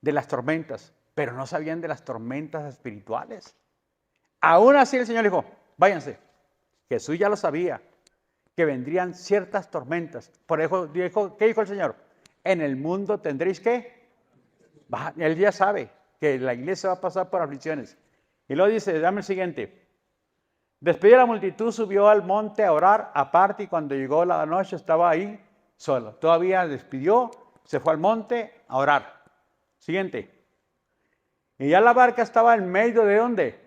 [SPEAKER 1] de las tormentas, pero no sabían de las tormentas espirituales. Aún así el Señor dijo, váyanse. Jesús ya lo sabía, que vendrían ciertas tormentas. Por eso dijo, ¿qué dijo el Señor? En el mundo tendréis que. Él ya sabe que la iglesia va a pasar por aflicciones. Y luego dice, dame el siguiente. Despedido la multitud, subió al monte a orar aparte, y cuando llegó la noche estaba ahí solo. Todavía despidió, se fue al monte a orar. Siguiente. Y ya la barca estaba en medio de ¿dónde?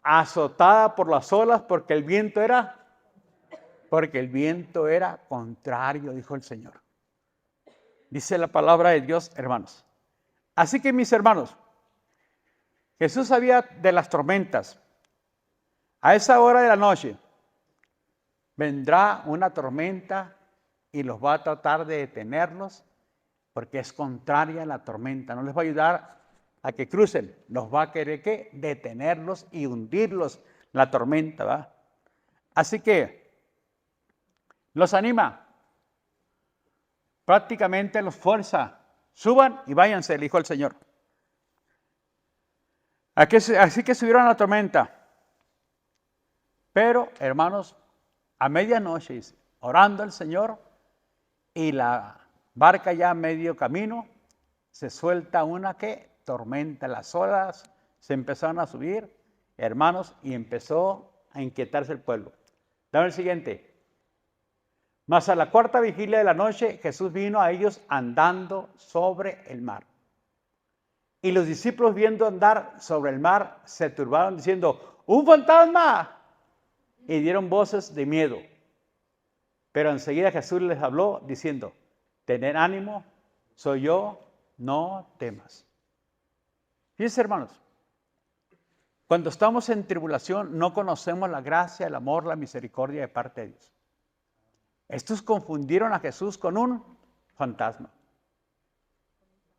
[SPEAKER 1] Azotada por las olas porque el viento era contrario, dijo el Señor. Dice la palabra de Dios, hermanos. Así que mis hermanos, Jesús sabía de las tormentas. A esa hora de la noche vendrá una tormenta y los va a tratar de detenerlos porque es contraria a la tormenta. No les va a ayudar a que crucen. Los va a querer ¿qué? Detenerlos y hundirlos la tormenta, ¿va? Así que los anima. Prácticamente los fuerza. Suban y váyanse, le dijo el Señor. Así que subieron a la tormenta. Pero, hermanos, a medianoche, orando al Señor, y la barca ya a medio camino, se suelta una tormenta. Las olas se empezaron a subir, hermanos, y empezó a inquietarse el pueblo. Dame el siguiente. Mas a la cuarta vigilia de la noche, Jesús vino a ellos andando sobre el mar. Y los discípulos, viendo andar sobre el mar, se turbaron diciendo, ¡un fantasma! Y dieron voces de miedo. Pero enseguida Jesús les habló diciendo, tened ánimo, soy yo, no temas. Fíjense, hermanos, cuando estamos en tribulación no conocemos la gracia, el amor, la misericordia de parte de Dios. Estos confundieron a Jesús con un fantasma.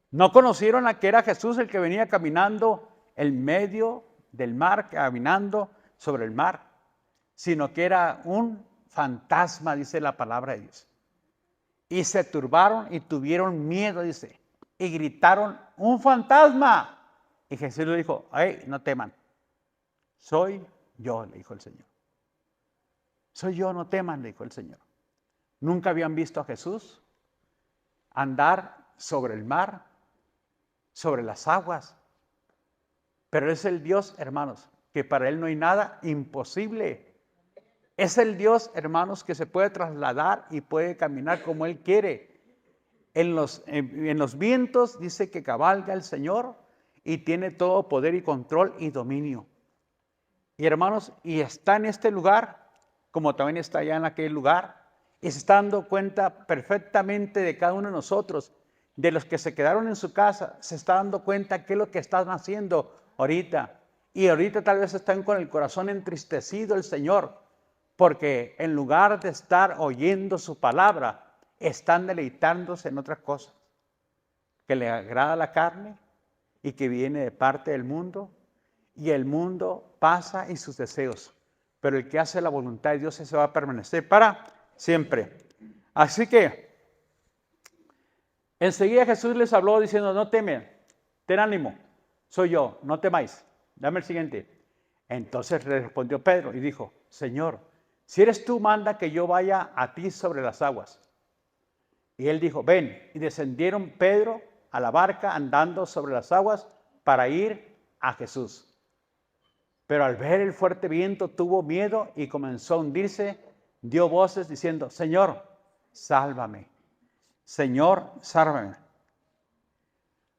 [SPEAKER 1] No conocieron a que era Jesús el que venía caminando en medio del mar, caminando sobre el mar, sino que era un fantasma, dice la palabra de Dios. Y se turbaron y tuvieron miedo, dice. y gritaron, ¡un fantasma! Y Jesús le dijo, ¡ay, no teman! Soy yo, le dijo el Señor. Soy yo, no teman, le dijo el Señor. Nunca habían visto a Jesús andar sobre el mar, sobre las aguas. Pero es el Dios, hermanos, que para Él no hay nada imposible. Es el Dios, hermanos, que se puede trasladar y puede caminar como Él quiere. En los vientos dice que cabalga el Señor y tiene todo poder y control y dominio. Y hermanos, y está en este lugar, como también está allá en aquel lugar, y se está dando cuenta perfectamente de cada uno de nosotros, de los que se quedaron en su casa, se está dando cuenta qué es lo que están haciendo ahorita. Y ahorita tal vez están con el corazón entristecido el Señor, porque en lugar de estar oyendo su palabra, están deleitándose en otras cosas, que le agrada la carne y que viene de parte del mundo, y el mundo pasa y sus deseos, pero el que hace la voluntad de Dios, ese va a permanecer para siempre. Así que enseguida Jesús les habló diciendo, no temen, ten ánimo, soy yo, no temáis. Dame el siguiente. Entonces le respondió Pedro y dijo, Señor, si eres tú, manda que yo vaya a ti sobre las aguas. Y él dijo, ven. Y descendieron Pedro a la barca andando sobre las aguas para ir a Jesús. Pero al ver el fuerte viento tuvo miedo y comenzó a hundirse, dio voces diciendo, Señor, sálvame. Señor, sálvame.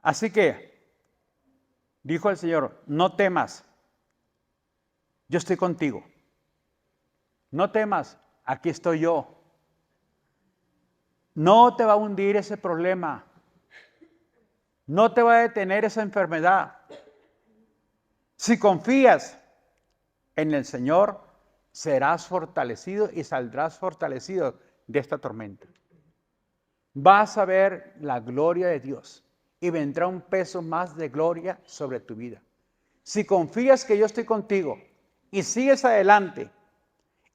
[SPEAKER 1] Así que dijo el Señor, no temas, yo estoy contigo. No temas, aquí estoy yo. No te va a hundir ese problema. No te va a detener esa enfermedad. Si confías en el Señor, serás fortalecido y saldrás fortalecido de esta tormenta. Vas a ver la gloria de Dios y vendrá un peso más de gloria sobre tu vida. Si confías que yo estoy contigo y sigues adelante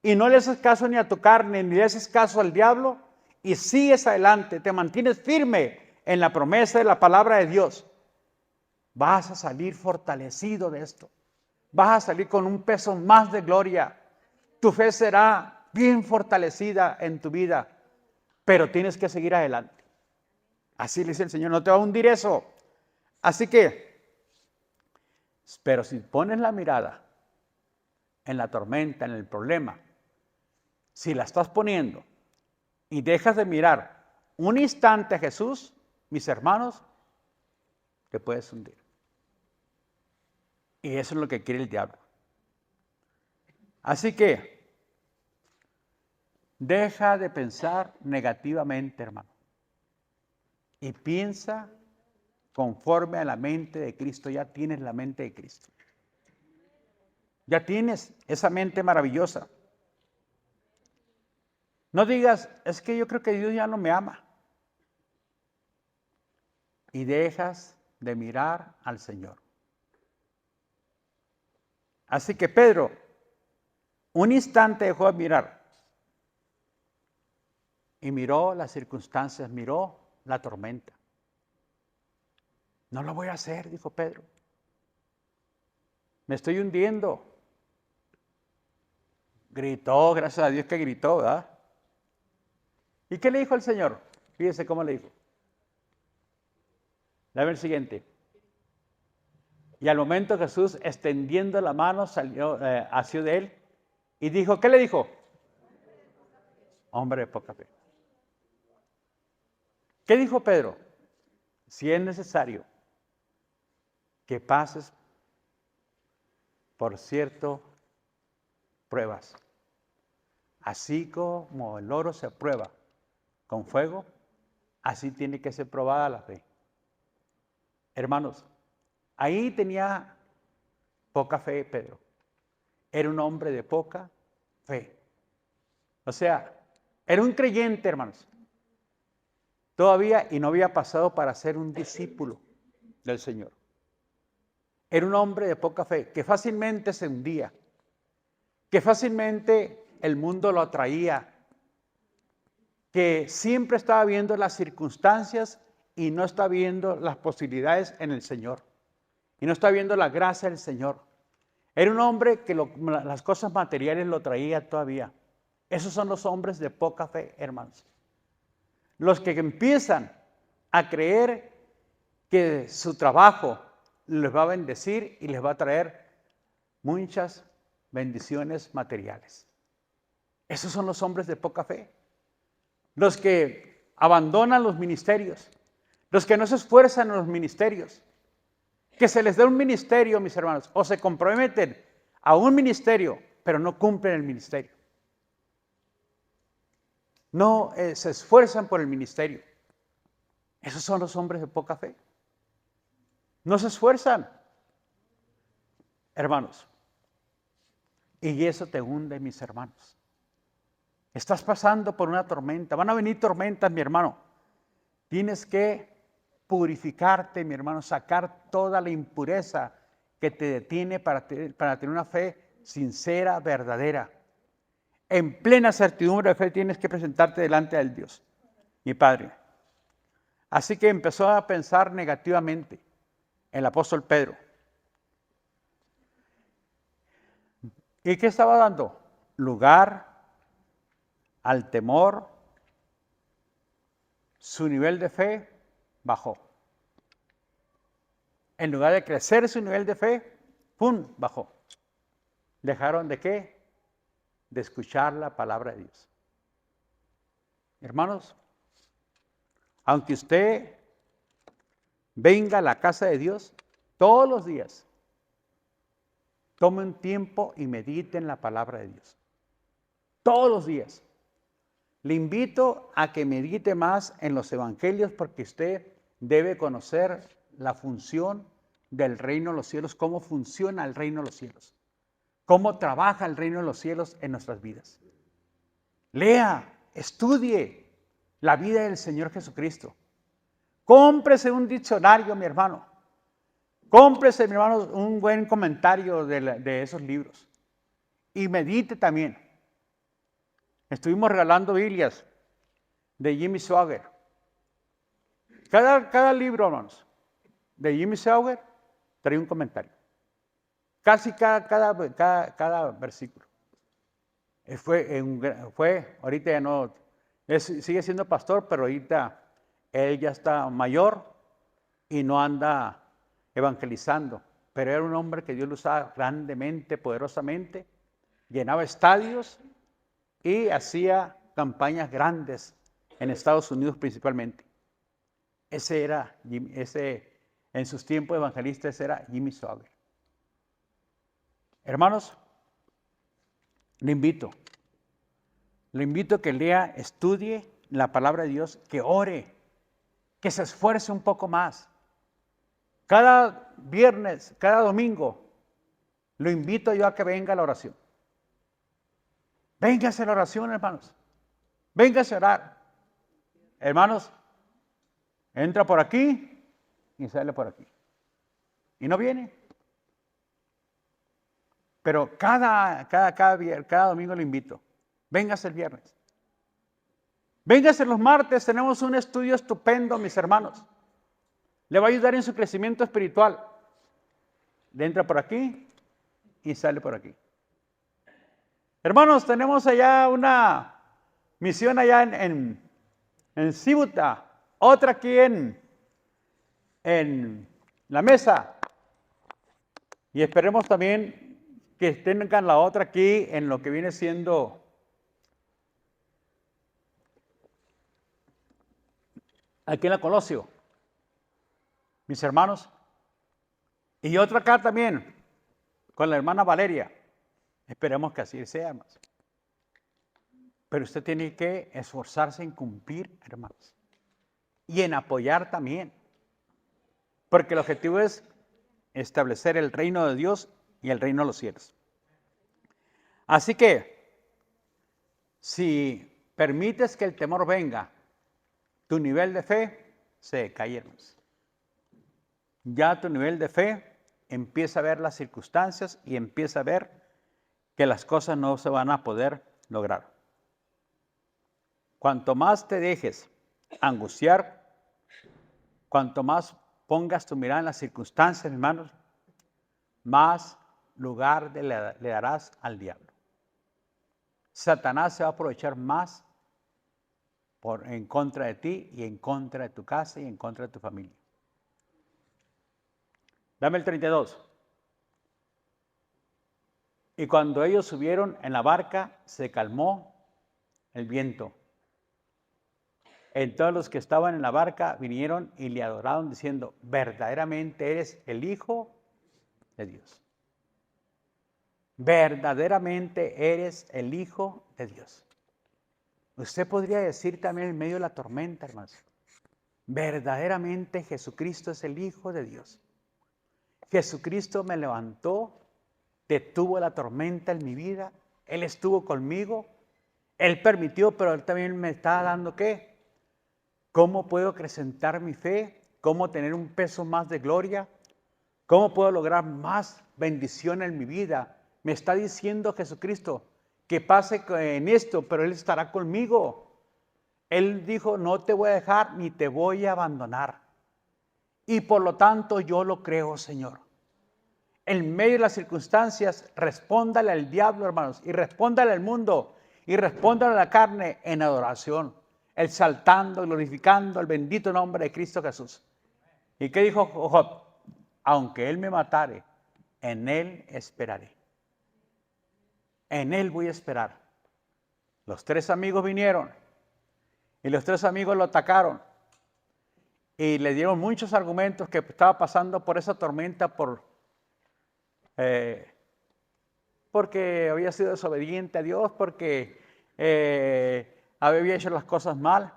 [SPEAKER 1] y no le haces caso ni a tu carne ni le haces caso al diablo y sigues adelante, te mantienes firme en la promesa de la palabra de Dios, vas a salir fortalecido de esto. Vas a salir con un peso más de gloria. Tu fe será bien fortalecida en tu vida, pero tienes que seguir adelante. Así le dice el Señor, no te va a hundir eso. Así que, pero si pones la mirada en la tormenta, en el problema, si la estás poniendo y dejas de mirar un instante a Jesús, mis hermanos, te puedes hundir. Y eso es lo que quiere el diablo. Así que, deja de pensar negativamente, hermano. Y piensa conforme a la mente de Cristo. Ya tienes la mente de Cristo. Ya tienes esa mente maravillosa. No digas, es que yo creo que Dios ya no me ama. Y dejas de mirar al Señor. Así que Pedro, un instante dejó de mirar. Y miró las circunstancias, miró la tormenta. No lo voy a hacer, dijo Pedro. Me estoy hundiendo. Gritó, gracias a Dios que gritó, ¿verdad? ¿Y qué le dijo el Señor? Fíjese cómo le dijo. Dame el siguiente. Y al momento Jesús, extendiendo la mano, salió hacia de él y dijo, ¿qué le dijo? Hombre de poca fe. ¿Qué dijo Pedro? Si es necesario que pases por ciertas pruebas, así como el oro se prueba con fuego, así tiene que ser probada la fe. Hermanos, ahí tenía poca fe Pedro. Era un hombre de poca fe. O sea, era un creyente, hermanos. Todavía, y no había pasado para ser un discípulo del Señor. Era un hombre de poca fe, que fácilmente se hundía, que fácilmente el mundo lo atraía, que siempre estaba viendo las circunstancias y no está viendo las posibilidades en el Señor. Y no está viendo la gracia del Señor. Era un hombre que las cosas materiales lo traía todavía. Esos son los hombres de poca fe, hermanos. Los que empiezan a creer que su trabajo les va a bendecir y les va a traer muchas bendiciones materiales. Esos son los hombres de poca fe. Los que abandonan los ministerios. Los que no se esfuerzan en los ministerios. Que se les dé un ministerio, mis hermanos, o se comprometen a un ministerio, pero no cumplen el ministerio. No se esfuerzan por el ministerio. Esos son los hombres de poca fe. No se esfuerzan, hermanos. Y eso te hunde, mis hermanos. Estás pasando por una tormenta. Van a venir tormentas, mi hermano. Tienes que purificarte, mi hermano, sacar toda la impureza que te detiene para tener una fe sincera, verdadera. En plena certidumbre de fe tienes que presentarte delante del Dios, mi Padre. Así que empezó a pensar negativamente el apóstol Pedro. ¿Y qué estaba dando? Lugar al temor. Su nivel de fe bajó. En lugar de crecer su nivel de fe, ¡pum!, bajó. ¿Dejaron de qué? De escuchar la palabra de Dios. Hermanos, aunque usted venga a la casa de Dios todos los días, tome un tiempo y medite en la palabra de Dios. Todos los días. Le invito a que medite más en los evangelios porque usted debe conocer la función del reino de los cielos, cómo funciona el reino de los cielos, cómo trabaja el reino de los cielos en nuestras vidas. Lea, estudie la vida del Señor Jesucristo. Cómprese un diccionario, mi hermano. Cómprese, mi hermano, un buen comentario de esos libros. Y medite también. Estuvimos regalando Biblias de Jimmy Swaggart. Cada libro, hermanos, de Jimmy Swaggart trae un comentario. Casi cada versículo. Ahorita ya no, sigue siendo pastor, pero ahorita él ya está mayor y no anda evangelizando. Pero era un hombre que Dios lo usaba grandemente, poderosamente, llenaba estadios y hacía campañas grandes en Estados Unidos principalmente. En sus tiempos evangelistas era Jimmy Swaggart. Hermanos, le invito a que lea, estudie la palabra de Dios, que ore, que se esfuerce un poco más. Cada viernes, cada domingo, lo invito yo a que venga a la oración. Véngase a la oración, hermanos. Véngase a orar. Hermanos, entra por aquí y sale por aquí. Y no viene. Pero cada domingo lo invito. Véngase el viernes. Véngase los martes. Tenemos un estudio estupendo, mis hermanos. Le va a ayudar en su crecimiento espiritual. Le entra por aquí y sale por aquí. Hermanos, tenemos allá una misión allá en Cibuta, otra aquí en la mesa. Y esperemos también que tengan la otra aquí en lo que viene siendo aquí en la Colosio, mis hermanos. Y otra acá también, con la hermana Valeria. Esperemos que así sea, más. Pero usted tiene que esforzarse en cumplir, hermanos. Y en apoyar también. Porque el objetivo es establecer el reino de Dios y el reino de los cielos. Así que, si permites que el temor venga, tu nivel de fe se cae, hermanos. Ya tu nivel de fe empieza a ver las circunstancias y empieza a ver que las cosas no se van a poder lograr. Cuanto más te dejes angustiar, Cuanto más pongas tu mirada en las circunstancias, hermanos, más lugar le darás al diablo. Satanás se va a aprovechar más en contra de ti y en contra de tu casa y en contra de tu familia. Dame el 32. Y cuando ellos subieron en la barca, se calmó el viento. Entonces los que estaban en la barca vinieron y le adoraron diciendo, verdaderamente eres el Hijo de Dios. Verdaderamente eres el Hijo de Dios. Usted podría decir también en medio de la tormenta, hermanos, verdaderamente Jesucristo es el Hijo de Dios. Jesucristo me levantó, detuvo la tormenta en mi vida, Él estuvo conmigo, Él permitió, pero Él también me está dando ¿qué? ¿Cómo puedo acrecentar mi fe? ¿Cómo tener un peso más de gloria? ¿Cómo puedo lograr más bendición en mi vida? Me está diciendo Jesucristo que pase en esto, pero Él estará conmigo. Él dijo, no te voy a dejar ni te voy a abandonar. Y por lo tanto yo lo creo, Señor. En medio de las circunstancias, respóndale al diablo, hermanos, y respóndale al mundo, y respóndale a la carne en adoración, exaltando, glorificando el bendito nombre de Cristo Jesús. ¿Y qué dijo Job? Aunque Él me matare, en Él esperaré. En Él voy a esperar. Los 3 amigos vinieron, y los 3 amigos lo atacaron, y le dieron muchos argumentos que estaba pasando por esa tormenta, porque había sido desobediente a Dios, porque había hecho las cosas mal.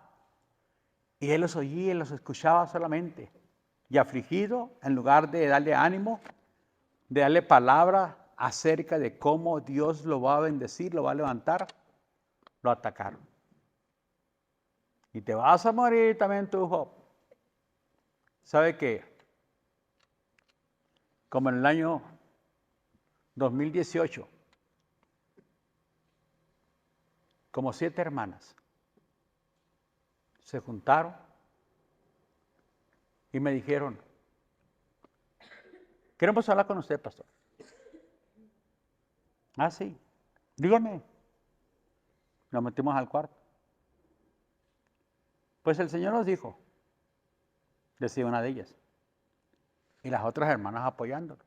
[SPEAKER 1] Y él los oía y los escuchaba solamente. Y afligido, en lugar de darle ánimo, de darle palabra acerca de cómo Dios lo va a bendecir, lo va a levantar, lo atacaron. Y te vas a morir también tú, Job. ¿Sabe qué? Como en el año 2018, como 7 hermanas se juntaron y me dijeron, queremos hablar con usted, pastor. Ah, sí, dígame. Nos metimos al cuarto. Pues el Señor nos dijo, decía una de ellas, y las otras hermanas apoyándolo.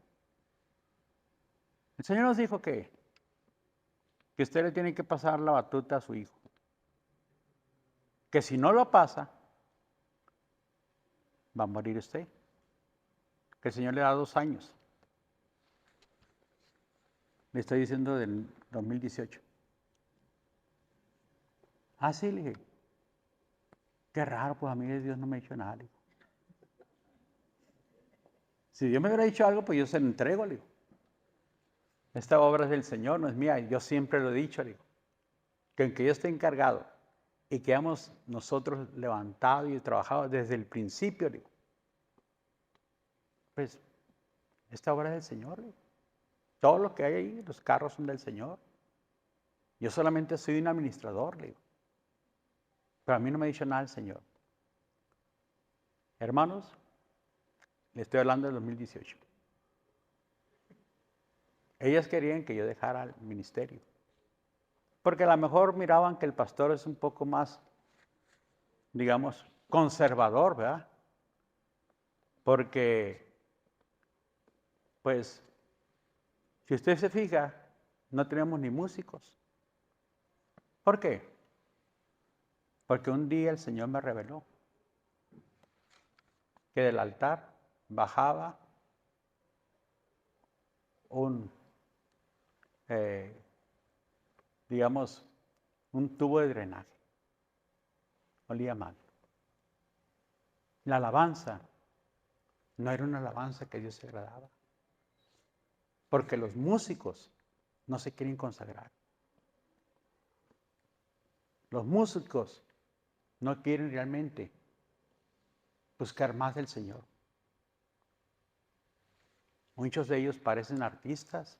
[SPEAKER 1] El Señor nos dijo que usted le tiene que pasar la batuta a su hijo. Que si no lo pasa, va a morir usted. Que el Señor le da 2 años. Le estoy diciendo del 2018. Ah, sí, le dije. Qué raro, pues a mí Dios no me ha dicho nada. Le digo. Si Dios me hubiera dicho algo, pues yo se lo entrego, le digo. Esta obra es del Señor, no es mía. Yo siempre lo he dicho, le digo. Que aunque yo esté encargado y que hemos nosotros levantado y trabajado desde el principio, le digo, pues esta obra es del Señor, le digo. Todo lo que hay ahí, los carros son del Señor. Yo solamente soy un administrador, le digo. Pero a mí no me ha dicho nada el Señor. Hermanos, le estoy hablando del 2018. Ellas querían que yo dejara el ministerio. Porque a lo mejor miraban que el pastor es un poco más, digamos, conservador, ¿verdad? Porque, pues, si usted se fija, no tenemos ni músicos. ¿Por qué? Porque un día el Señor me reveló que del altar bajaba digamos, un tubo de drenaje. Olía mal. La alabanza no era una alabanza que Dios se agradaba. Porque los músicos no se quieren consagrar. Los músicos no quieren realmente buscar más del Señor. Muchos de ellos parecen artistas,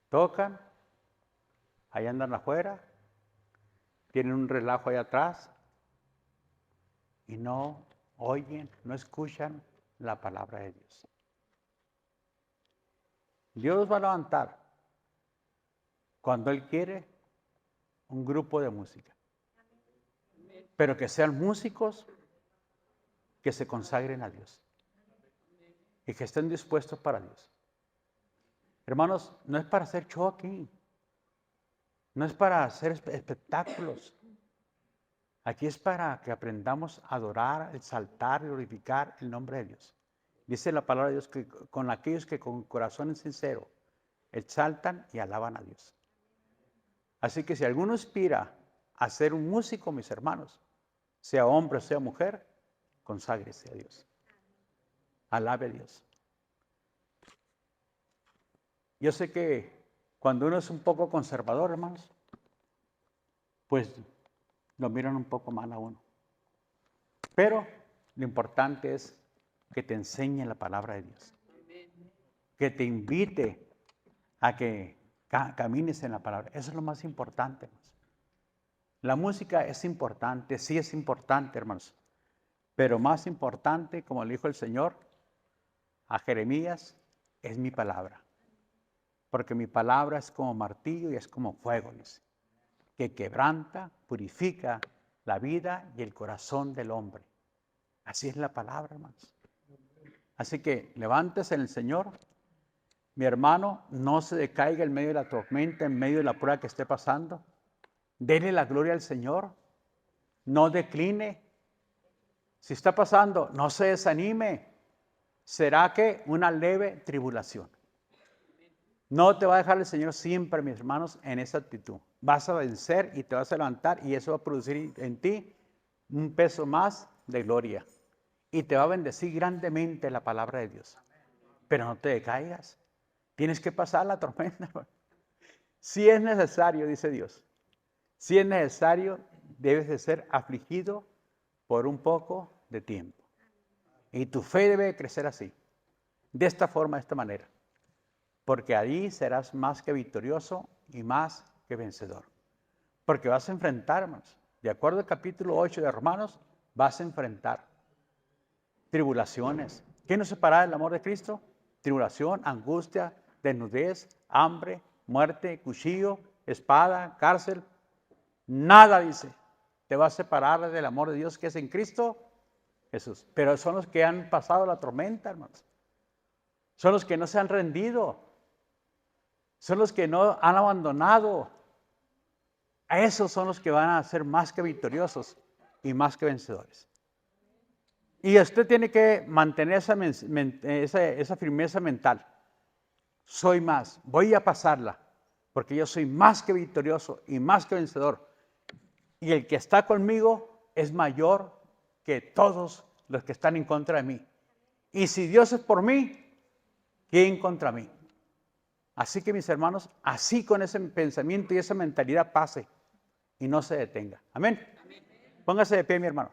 [SPEAKER 1] tocan, ahí andan afuera, tienen un relajo ahí atrás y no oyen, no escuchan la palabra de Dios. Dios va a levantar, cuando Él quiere, un grupo de música. Pero que sean músicos que se consagren a Dios y que estén dispuestos para Dios. Hermanos, no es para hacer show aquí, no es para hacer espectáculos. Aquí es para que aprendamos a adorar, exaltar y glorificar el nombre de Dios. Dice la palabra de Dios que con aquellos que con corazón sincero exaltan y alaban a Dios. Así que si alguno aspira a ser un músico, mis hermanos, sea hombre o sea mujer, conságrese a Dios. Alabe a Dios. Yo sé que cuando uno es un poco conservador, hermanos, pues lo miran un poco mal a uno. Pero lo importante es que te enseñe la palabra de Dios. Que te invite a que camines en la palabra. Eso es lo más importante, hermanos. La música es importante, sí es importante, hermanos. Pero más importante, como le dijo el Señor a Jeremías, es mi palabra. Porque mi palabra es como martillo y es como fuego, dice, que quebranta, purifica la vida y el corazón del hombre. Así es la palabra, hermanos. Así que levántese en el Señor. Mi hermano, no se decaiga en medio de la tormenta, en medio de la prueba que esté pasando. Dele la gloria al Señor. No decline. Si está pasando, no se desanime. Será que una leve tribulación. No te va a dejar el Señor siempre, mis hermanos, en esa actitud. Vas a vencer y te vas a levantar y eso va a producir en ti un peso más de gloria. Y te va a bendecir grandemente la palabra de Dios. Pero no te decaigas. Tienes que pasar la tormenta. Si es necesario, dice Dios. Si es necesario, debes de ser afligido por un poco de tiempo. Y tu fe debe crecer así. De esta forma, de esta manera. Porque allí serás más que victorioso y más que vencedor. Porque vas a enfrentar, hermanos. De acuerdo al capítulo 8 de Romanos, vas a enfrentar tribulaciones. ¿Qué nos separa del amor de Cristo? Tribulación, angustia, desnudez, hambre, muerte, cuchillo, espada, cárcel. Nada, dice, te va a separar del amor de Dios que es en Cristo Jesús. Pero son los que han pasado la tormenta, hermanos. Son los que no se han rendido. Son los que no han abandonado. A esos son los que van a ser más que victoriosos y más que vencedores. Y usted tiene que mantener esa firmeza mental. Soy más, voy a pasarla, porque yo soy más que victorioso y más que vencedor. Y el que está conmigo es mayor que todos los que están en contra de mí. Y si Dios es por mí, ¿quién contra mí? Así que mis hermanos, así con ese pensamiento y esa mentalidad pase y no se detenga. Amén. Póngase de pie, mi hermano.